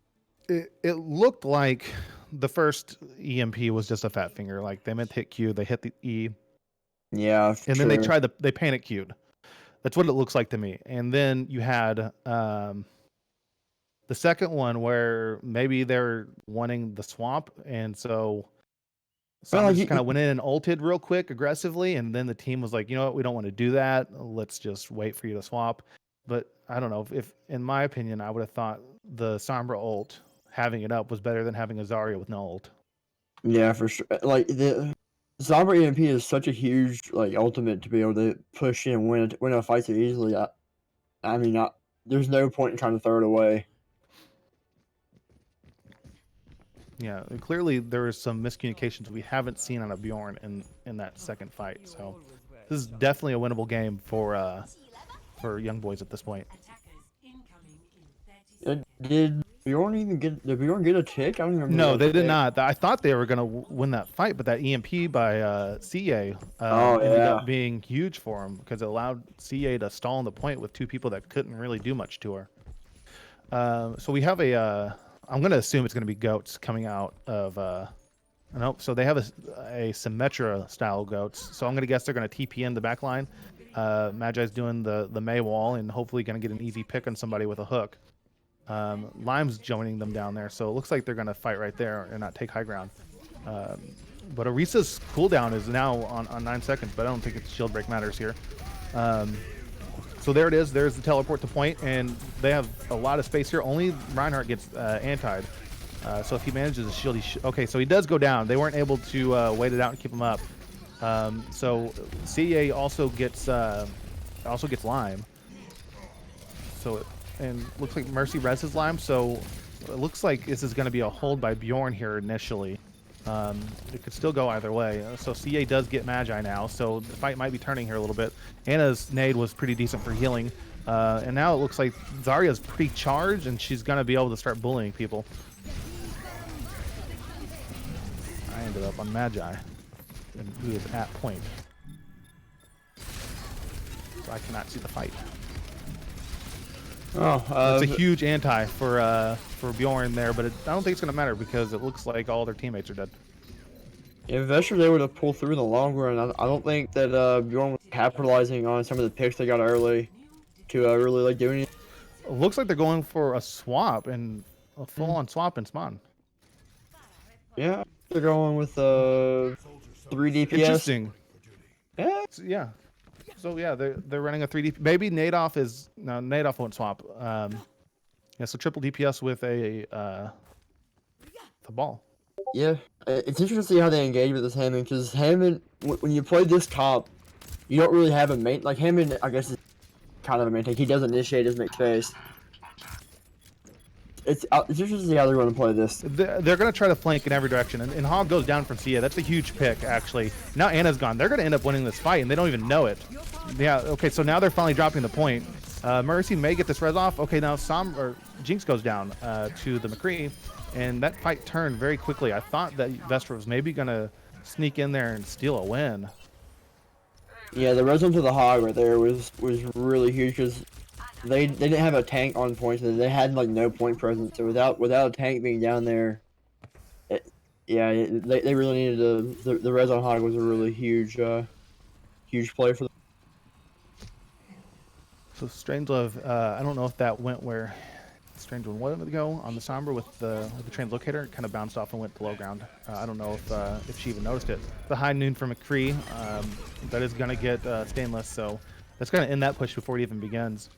It looked like the first EMP was just a fat finger. Like they meant to hit Q, they hit the E. Yeah, and then they panic Q'd. That's what it looks like to me. And then you had the second one where maybe they're wanting the swamp, and so someone just kind of went in and ulted real quick aggressively, and then the team was like, you know what, we don't want to do that. Let's just wait for you to swap. But I don't know if in my opinion, I would have thought the Sombra ult having it up was better than having a Zarya with no ult. Yeah, for sure. Like the Sombra EMP is such a huge like ultimate to be able to push in and win a fight so easily. I mean, there's no point in trying to throw it away. Yeah, clearly there was some miscommunications we haven't seen on a Bjorn in that second fight. So this is definitely a winnable game for Young Boys at this point. Did Bjorn get a tick? I don't even remember. No, they did not. I thought they were going to win that fight, but that EMP by CA ended up being huge for him because it allowed CA to stall on the point with 2 people that couldn't really do much to her. So we have I'm going to assume it's going to be goats coming out of nope. So they have a Symmetra style goats. So I'm going to guess they're going to TP in the back line. Magi's doing the May wall and hopefully going to get an easy pick on somebody with a hook. Lime's joining them down there, so it looks like they're going to fight right there and not take high ground. But Orisa's cooldown is now on 9 seconds, but I don't think it's shield break matters here. So there it is. There's the teleport to point, and they have a lot of space here. Only Reinhardt gets antied. So if he manages a shield, okay, so he does go down. They weren't able to wait it out and keep him up. So CA also gets Lime. So and looks like Mercy reses Lime, so it looks like this is going to be a hold by Bjorn here initially. It could still go either way. So CA does get Magi now, so the fight might be turning here a little bit. Anna's nade was pretty decent for healing, and now it looks like Zarya's pretty charged, and she's going to be able to start bullying people. ended up on Magi, and he is at point. So I cannot see the fight. Oh, It's a huge anti for Bjorn there, but I don't think it's gonna matter because it looks like all their teammates are dead. if Vasteras able to pull through in the long run, I don't think that Bjorn was capitalizing on some of the picks they got early to really like do anything. It looks like they're going for a swap and a full-on swap and spawn. Yeah, they're going with 3 DPS. Interesting. Yeah. Yeah. So yeah, they're running a 3D. Maybe Nadoff won't swap. Yeah, so triple DPS with the ball. Yeah, it's interesting to see how they engage with this Hammond, because Hammond, when you play this comp, you don't really have a main. Like Hammond, I guess is kind of a main tank. He does initiate his make phase. It's interesting to see how they're going to play this. They're going to try to flank in every direction, and Hog goes down from Sia. That's a huge pick, actually. Now Anna's gone. They're going to end up winning this fight, and they don't even know it. Yeah, okay, so now they're finally dropping the point. Mercy may get this res off. Okay, now Jinx goes down to the McCree, and that fight turned very quickly. I thought that Vestra was maybe going to sneak in there and steal a win. Yeah, the res to the Hog right there was really huge, because they didn't have a tank on point, so they had like no point presence. So without a tank being down there, they really needed the res on Hog was a really huge play for them. So Strangelove, I don't know if that went where Strangelove wanted to go on the Sombra with the translocator. It kind of bounced off and went below ground. I don't know if she even noticed it. The high noon from McCree, that is going to get Stainless, so that's going to end that push before it even begins.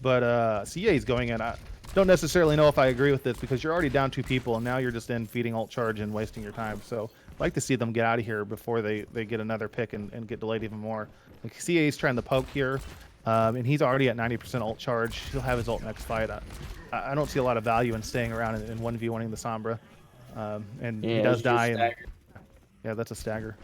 But CA is going in. I don't necessarily know if I agree with this because you're already down 2 people and now you're just in feeding ult charge and wasting your time. So I'd like to see them get out of here before they get another pick and get delayed even more. Like CA is trying to poke here, and he's already at 90% ult charge. He'll have his ult next fight. I don't see a lot of value in staying around and 1v1ing the Sombra. And he does die. And, yeah, that's a stagger.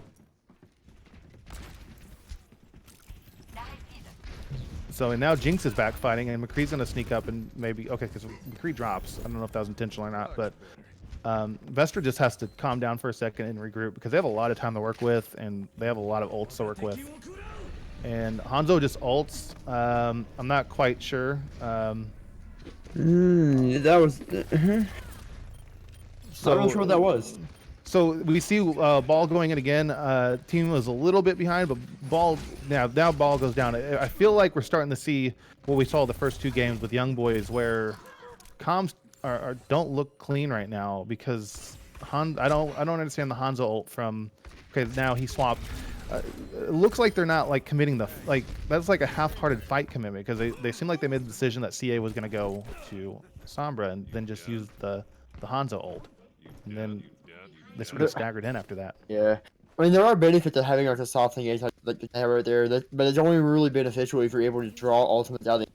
So, and now Jinx is back fighting, and McCree's going to sneak up and maybe... Okay, because McCree drops. I don't know if that was intentional or not, but Vestra just has to calm down for a second and regroup because they have a lot of time to work with, and they have a lot of ults to work with. And Hanzo just ults. I'm not quite sure. That was... So, I'm not sure what that was. So we see Ball going in again. Team was a little bit behind, but Ball now Ball goes down. I feel like we're starting to see what we saw the first 2 games with Young Boys, where comms don't look clean right now because I don't understand the Hanzo ult from. Okay, now he swapped. It looks like they're not like committing that's like a half-hearted fight commitment because they seem like they made the decision that CA was going to go to Sombra and then just use the Hanzo ult, and then they sort of staggered in after that. Yeah. I mean, there are benefits to having like a soft engage like they have right there, but it's only really beneficial if you're able to draw ultimates out of it.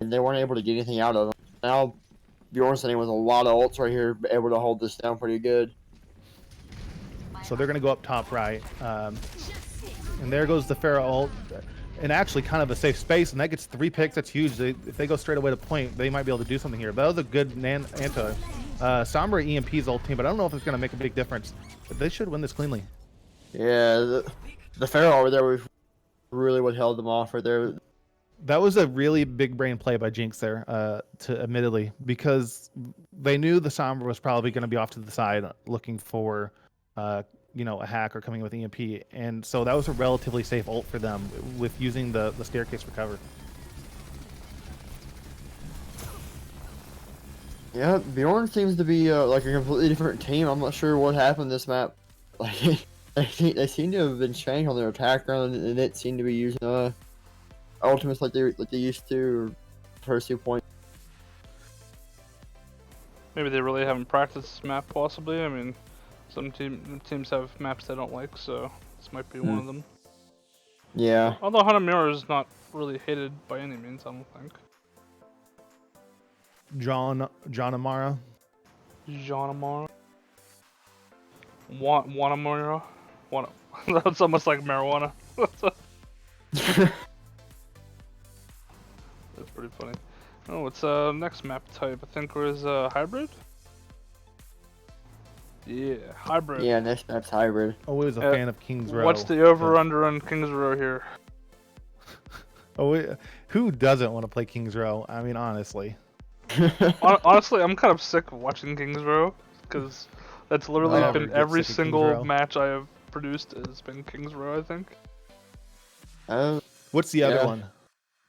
And they weren't able to get anything out of them. Now, Bjorn sitting with a lot of ults right here, able to hold this down pretty good. So they're going to go up top right. And there goes the Pharah ult. And actually kind of a safe space, and that gets 3 picks. That's huge. If they go straight away to point, they might be able to do something here. But that was a good anti. Sombra EMP's ult team, but I don't know if it's going to make a big difference. But they should win this cleanly. Yeah, the Pharah over there was really what held them off right there. That was a really big brain play by Jinx there, admittedly, because they knew the Sombra was probably going to be off to the side looking for a hack or coming with EMP, and so that was a relatively safe ult for them with using the staircase for cover. Yeah, Bjorn seems to be like a completely different team. I'm not sure what happened this map. Like they seem to have been changed on their attack run, and it seemed to be using ultimates like they used to first 2 points. Maybe they really haven't practiced this map, possibly. I mean, some teams have maps they don't like, so this might be one of them. Yeah. Although Hanamura is not really hated by any means, I don't think. John Amara. Amara. Wanamura. That's almost like marijuana. That's pretty funny. Oh, what's next map type? I think it was hybrid. Yeah, hybrid. Yeah, next map's hybrid. Always a fan of King's Row. What's the over/under on Kings Row here? Who doesn't want to play King's Row? I mean, honestly. Honestly, I'm kind of sick of watching Kings Row because that's literally Never been get every sick of Kings single Row. match I have produced has been Kings Row, I think. What's the other one?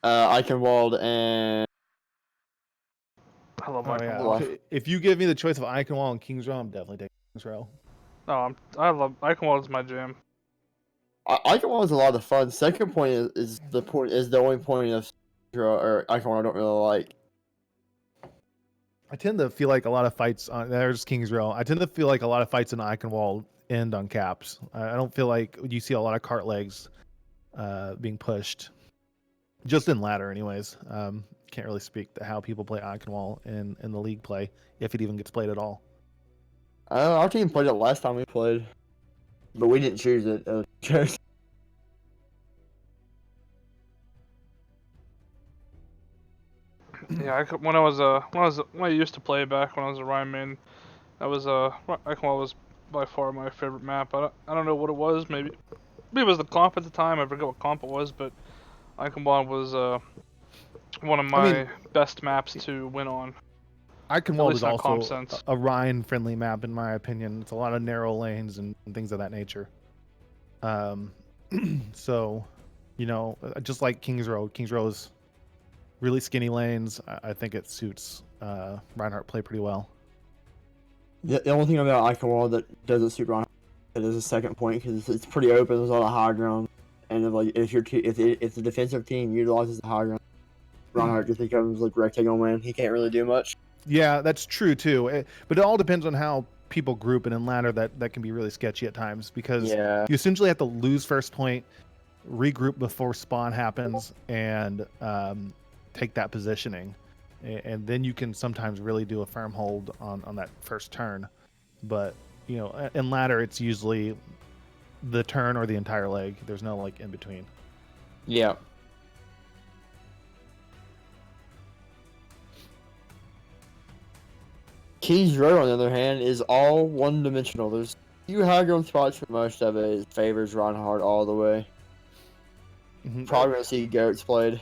Eichenwald and I love Oh, Eichenwald. yeah. If you give me the choice of Eichenwald and King's Row, I'm definitely taking King's Row. No, I love Eichenwald is my jam. Eichenwald is a lot of fun. Second point is the only point of or Eichenwald I don't really like. I tend to feel like a lot of fights on there's King's Row. I tend to feel like a lot of fights in Eichenwald end on caps. I don't feel like you see a lot of cart legs being pushed. Just in ladder, anyways. Can't really speak to how people play Eichenwald in the league play, if it even gets played at all. Our team played it last time we played, but we didn't choose it. Yeah, when I used to play back when I was a Ryan main, that was Eichenwald was by far my favorite map. I don't know what it was. Maybe it was the comp at the time. I forget what comp it was, but Eichenwald was one of my best maps to win on. Eichenwald is in a comp also sense. a Ryan-friendly map, in my opinion. It's a lot of narrow lanes and things of that nature. So, just like King's Row. King's Row is really skinny lanes. I think it suits Reinhardt play pretty well. The only thing about Eichenwald that doesn't suit Ron is a second point because it's pretty open. There's a lot of high ground, and if the defensive team utilizes the high ground, Reinhardt just becomes like rectangle man. He can't really do much. Yeah, that's true too. But it all depends on how people group, and in ladder that can be really sketchy at times because you essentially have to lose first point, regroup before spawn happens, and take that positioning, and then you can sometimes really do a firm hold on that first turn. But in ladder it's usually the turn or the entire leg. There's no like in between. Yeah. King's Row, on the other hand, is all one-dimensional. There's few high ground spots for most of it. It favors Reinhardt all the way. Probably gonna see Goats played.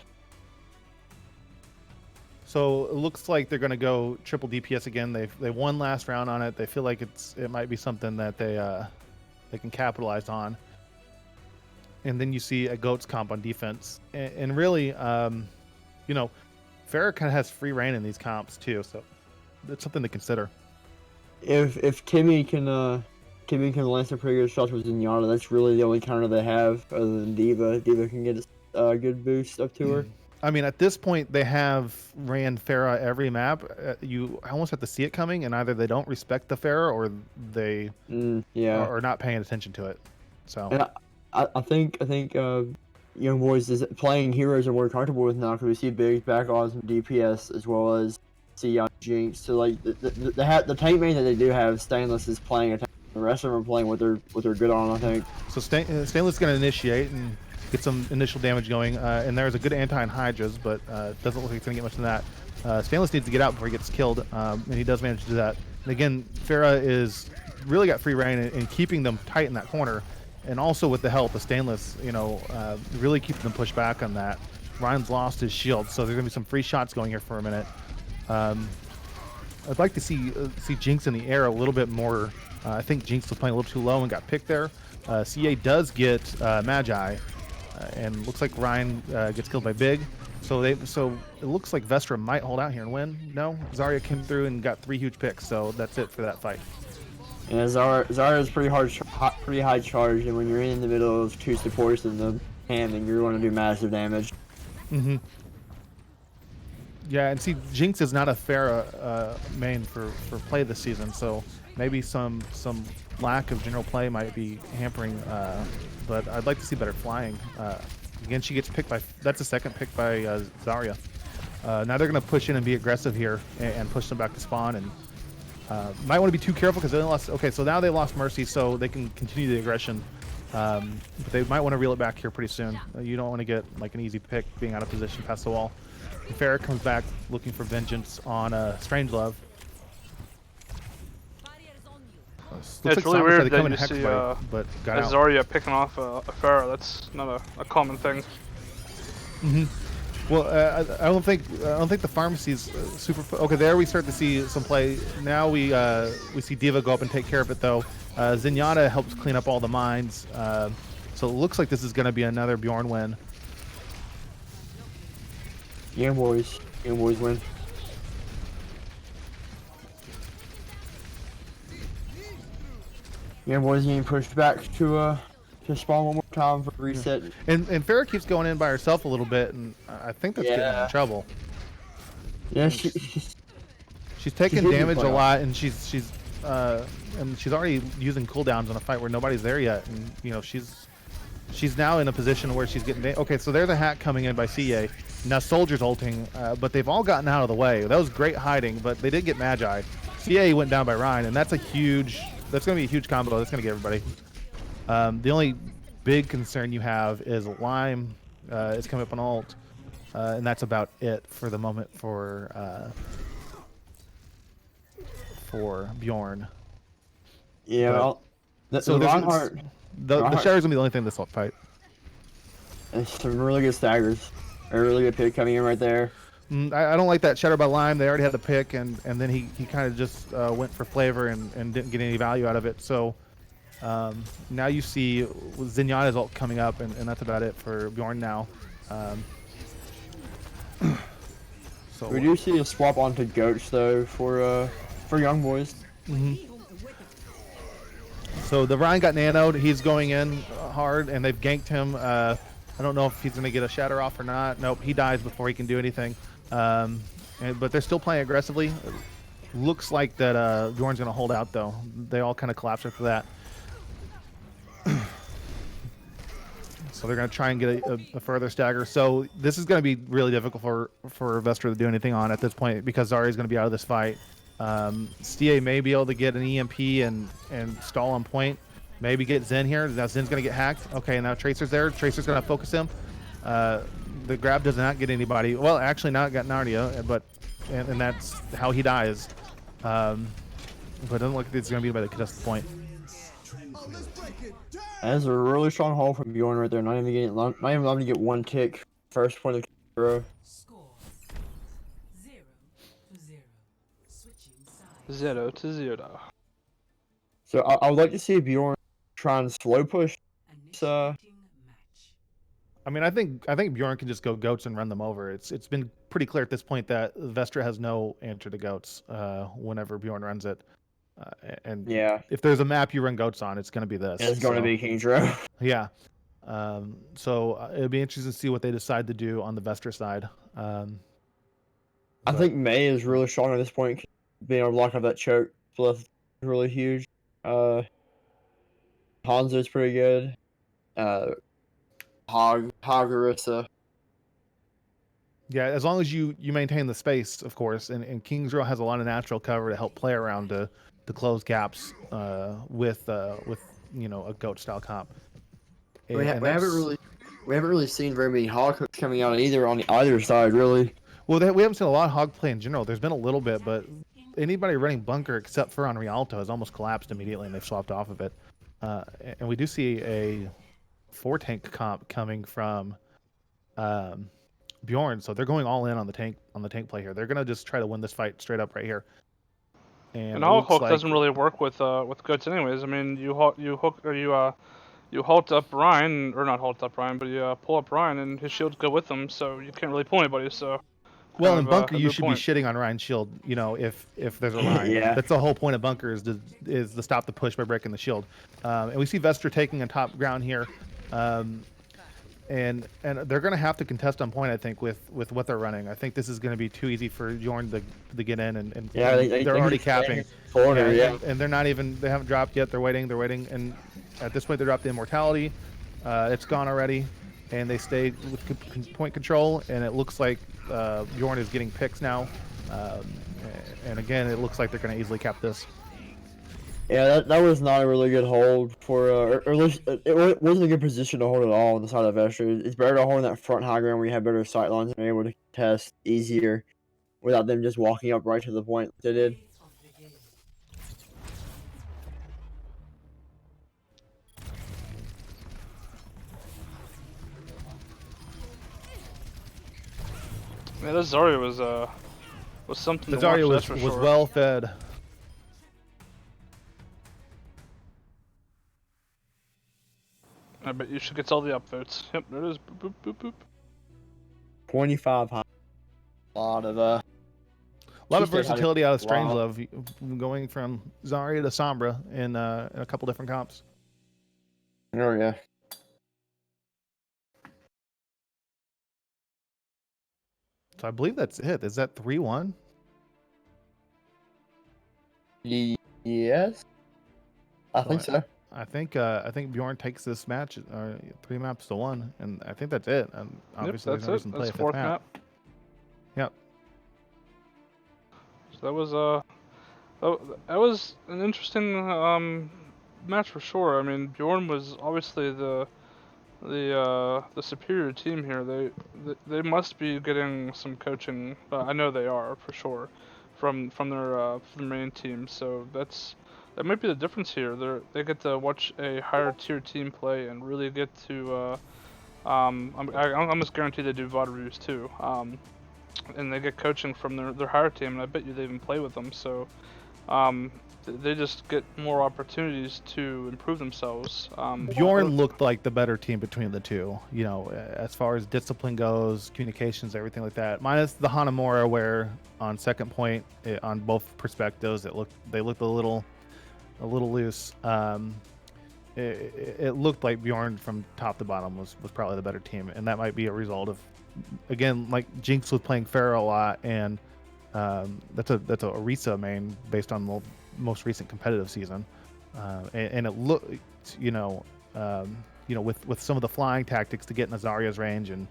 So it looks like they're gonna go triple DPS again. They won last round on it. They feel like it might be something that they can capitalize on. And then you see a Goats comp on defense, and really, Farrah kind of has free reign in these comps too. So that's something to consider. If Timmy can land some pretty good shots with Zenyatta, that's really the only counter they have other than Diva. Diva can get a good boost up to her. I mean, at this point, they have ran Farrah every map. You almost have to see it coming, and either they don't respect the Farrah or they are not paying attention to it. So and I think young boys is playing heroes are more comfortable with now because we see big back odds and DPS as well as see Jinx. So like the tank main that they do have, Stainless is playing a tank. The rest of them are playing what they're good on, I think. So Stainless is going to initiate and get some initial damage going, and there's a good anti on Hydras, but it doesn't look like it's going to get much of that. Stainless needs to get out before he gets killed, and he does manage to do that. And again, Farrah is really got free reign in keeping them tight in that corner, and also with the help of Stainless, really keeping them pushed back on that. Ryan's lost his shield, so there's going to be some free shots going here for a minute. I'd like to see Jinx in the air a little bit more. I think Jinx was playing a little too low and got picked there. CA does get Magi, and looks like Ryan gets killed by Big. So it looks like Vestra might hold out here and win. No, Zarya came through and got 3 huge picks, so that's it for that fight. Yeah, Zarya is pretty high charge, and when you're in the middle of 2 supports in the hamming, you're going to do massive damage. Yeah, and see, Jinx is not a Farrah main for play this season, so maybe some lack of general play might be hampering, but I'd like to see better flying. Again, she gets picked by, that's a second pick by Zarya. Now they're going to push in and be aggressive here and push them back to spawn, and might want to be too careful because they lost, okay, so now they lost Mercy, so they can continue the aggression, but they might want to reel it back here pretty soon. You don't want to get like an easy pick being out of position past the wall. And Farrah comes back looking for vengeance on Strangelove. Looks Yeah, like it's really Sombra tried weird to that come in you hex see but got out. Zarya picking off a Pharah. That's not a common thing. Well, I don't think the pharmacy's super. Okay, there we start to see some play. Now we see D.Va go up and take care of it though. Zenyatta helps clean up all the mines. So it looks like this is going to be another Bjorn win. Young boys win. Young boys getting pushed back to spawn one more time for reset. And Farrah keeps going in by herself a little bit, and I think that's getting her in trouble. Yeah, She's she's taking hitting damage a playoff. lot, and she's already using cooldowns on a fight where nobody's there yet, and you know she's now in a position where she's getting. Okay, so there's a hack coming in by CA. Now Soldier's ulting, but they've all gotten out of the way. That was great hiding, but they did get Magi. CA went down by Ryan, and that's going to be a huge combo. That's going to get everybody. The only big concern you have is Lime is coming up on ult, and that's about it for the moment for Bjorn. Yeah, The Reinhardt Shadow's gonna be the only thing in this fight. and some really good staggers. A really good pick coming in right there. I don't like that Shadow by Lime. They already had the pick, and then he kind of just went for flavor and didn't get any value out of it. So now you see Zenyatta's ult coming up, and that's about it for Bjorn now. So We do see a swap onto Goats though for young boys. So the Ryan got nanoed. He's going in hard, and they've ganked him. I don't know if he's going to get a shatter off or not. Nope, he dies before he can do anything. But they're still playing aggressively. Looks like that Bjorn's going to hold out, though. They all kind of collapse after that. So they're going to try and get a further stagger. So this is going to be really difficult for Vestra to do anything on at this point because Zarya is going to be out of this fight. CA may be able to get an EMP and stall on point. Maybe get Zen here. Now Zen's going to get hacked. Okay, now Tracer's there. Tracer's going to focus him. The grab does not get anybody. Well, actually, not got Narnia, but and that's how he dies. But it doesn't look like it's going to be by the contested point. That's a really strong hold from Bjorn right there. Not even allowed to get one tick. First point of the row. Score 0-0. Switching sides. 0-0. So I would like to see Bjorn try and slow push. Initiating match. I mean, I think Bjorn can just go goats and run them over. It's been pretty clear at this point that Vestra has no answer to goats whenever Bjorn runs it. And Yeah, if there's a map you run goats on, it's going to be this. it's going to be King's Row. Yeah. So it'll be interesting to see what they decide to do on the Vestra side. I think May is really strong at this point. Being able to lock up that choke split is really huge. Hanzo's pretty good. Hagarissa. Yeah, as long as you maintain the space, of course, and King's Row has a lot of natural cover to help play around to close gaps with you know a goat style comp. We haven't really seen very many hog hooks coming out on either side really. Well, we haven't seen a lot of hog play in general. There's been a little bit, but anybody running bunker except for on Rialto has almost collapsed immediately, and they've swapped off of it. And we do see a 4-tank comp coming from Bjorn, so they're going all in on the tank play here. They're gonna just try to win this fight straight up right here. And all hook doesn't really work with goats anyways. I mean, you halt up Ryan, or not halt up Ryan, but you pull up Ryan and his shields go with him, so you can't really pull anybody. So. Well, in bunker, you should be shitting on Ryan's shield. You know, if there's a Ryan, Yeah. That's the whole point of bunker is to stop the push by breaking the shield. And we see Vestra taking a top ground here, and they're going to have to contest on point. I think with what they're running. I think this is going to be too easy for Bjorn to get in, and Yeah, they're already capping. Corner, yeah. And they're not even. They haven't dropped yet. They're waiting, and at this point they dropped the immortality. It's gone already, and they stay with point control. And it looks like Bjorn is getting picks now, and again, it looks like they're going to easily cap this. Yeah, that was not a really good hold for, or at least it wasn't a good position to hold at all on the side of Vestra. It's better to hold in that front high ground where you have better sight lines and be able to test easier without them just walking up right to the point they did. Yeah, that Zarya was something to Zarya watch. was That's for sure. well fed. I bet you should get all the upvotes. Yep, there it is. Boop, boop, boop, boop. 25 high. A lot of A lot of She stayed hiding- versatility out of Wow. Strangelove, going from Zarya to Sombra in a couple different comps. Oh yeah. So I believe that's it. Is that 3-1? Yes. I think so. I think Bjorn takes this match 3-1, and I think that's it. And obviously, Yep, there's that's no it. reason to play That's a fourth fifth map. Yep. So that was an interesting match for sure. I mean, Bjorn was obviously the superior team here. They must be getting some coaching. I know they are for sure, from their main team. So that might be the difference here. They get to watch a higher tier team play and really get to. I almost guarantee they do VOD reviews too. And they get coaching from their higher team, and I bet you they even play with them. So they just get more opportunities to improve themselves. Bjorn looked like the better team between the two. You know, as far as discipline goes, communications, everything like that. Minus the Hanamura, where on second point, on both perspectives, they looked a little loose. It looked like Bjorn from top to bottom was probably the better team, and that might be a result of, again, like Jinx was playing Pharah a lot, and that's a Orisa main based on the most recent competitive season, and it looked, with some of the flying tactics to get in Zarya's range and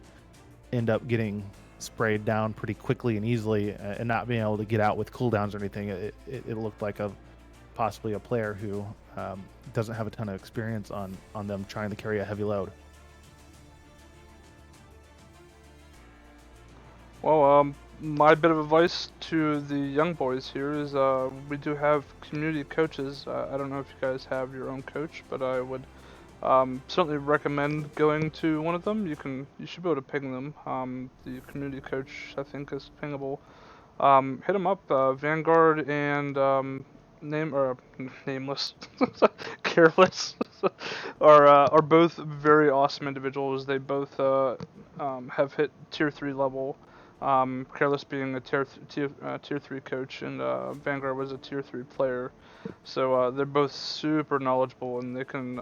end up getting sprayed down pretty quickly and easily, and not being able to get out with cooldowns or anything. It looked like possibly a player who doesn't have a ton of experience on them trying to carry a heavy load. Well, my bit of advice to the young boys here is we do have community coaches. I don't know if you guys have your own coach, but I would certainly recommend going to one of them. You should be able to ping them. The community coach, I think, is pingable. Hit them up. Vanguard and nameless, careless, are both very awesome individuals. They both have hit tier 3 level. Careless being a tier 3 coach, and Vanguard was a tier 3 player. So they're both super knowledgeable, and they can,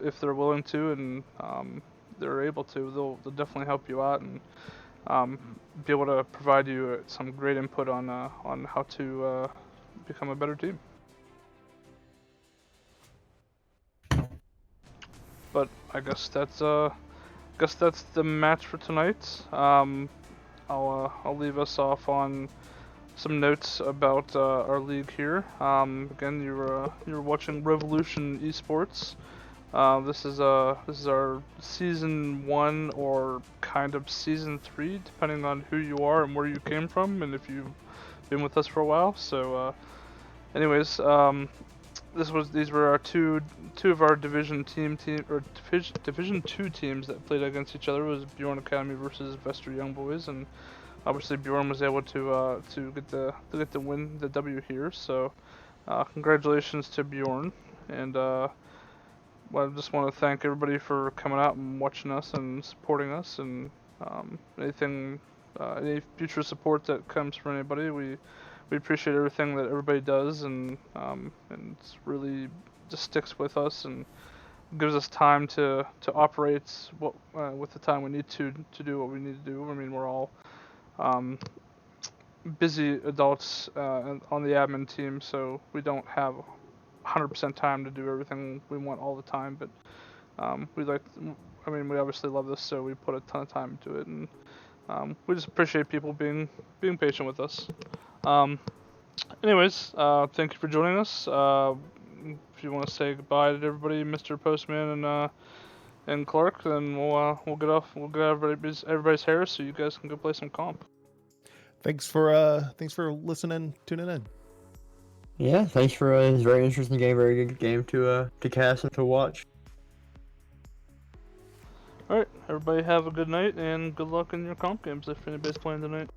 if they're willing to, and they're able to, they'll definitely help you out and be able to provide you some great input on how to become a better team. But I guess that's the match for tonight. I'll leave us off on some notes about our league here. Again, you're watching Revolution eSports. This is our season 1 or kind of season 3, depending on who you are and where you came from, and if you've been with us for a while. So, anyways, these were our two of our Division 2 teams that played against each other. It was Bjorn Academy versus Vasteras Young Boys, and obviously Bjorn was able to get the win, the W here. So, congratulations to Bjorn, and well, I just want to thank everybody for coming out and watching us and supporting us, and any future support that comes from anybody, we appreciate everything that everybody does, and it's really just sticks with us and gives us time to operate with the time we need to do what we need to do. I mean, we're all busy adults on the admin team, so we don't have 100% time to do everything we want all the time, but we obviously love this, so we put a ton of time into it, and we just appreciate people being patient with us. Anyways, thank you for joining us. If you want to say goodbye to everybody, Mr. Postman and Clark, then we'll get out everybody's hair, so you guys can go play some comp. Thanks for listening, tuning in. Yeah, thanks for a very interesting game, very good game to cast and to watch. All right, everybody. Everybody have a good night and good luck in your comp games if anybody's playing tonight.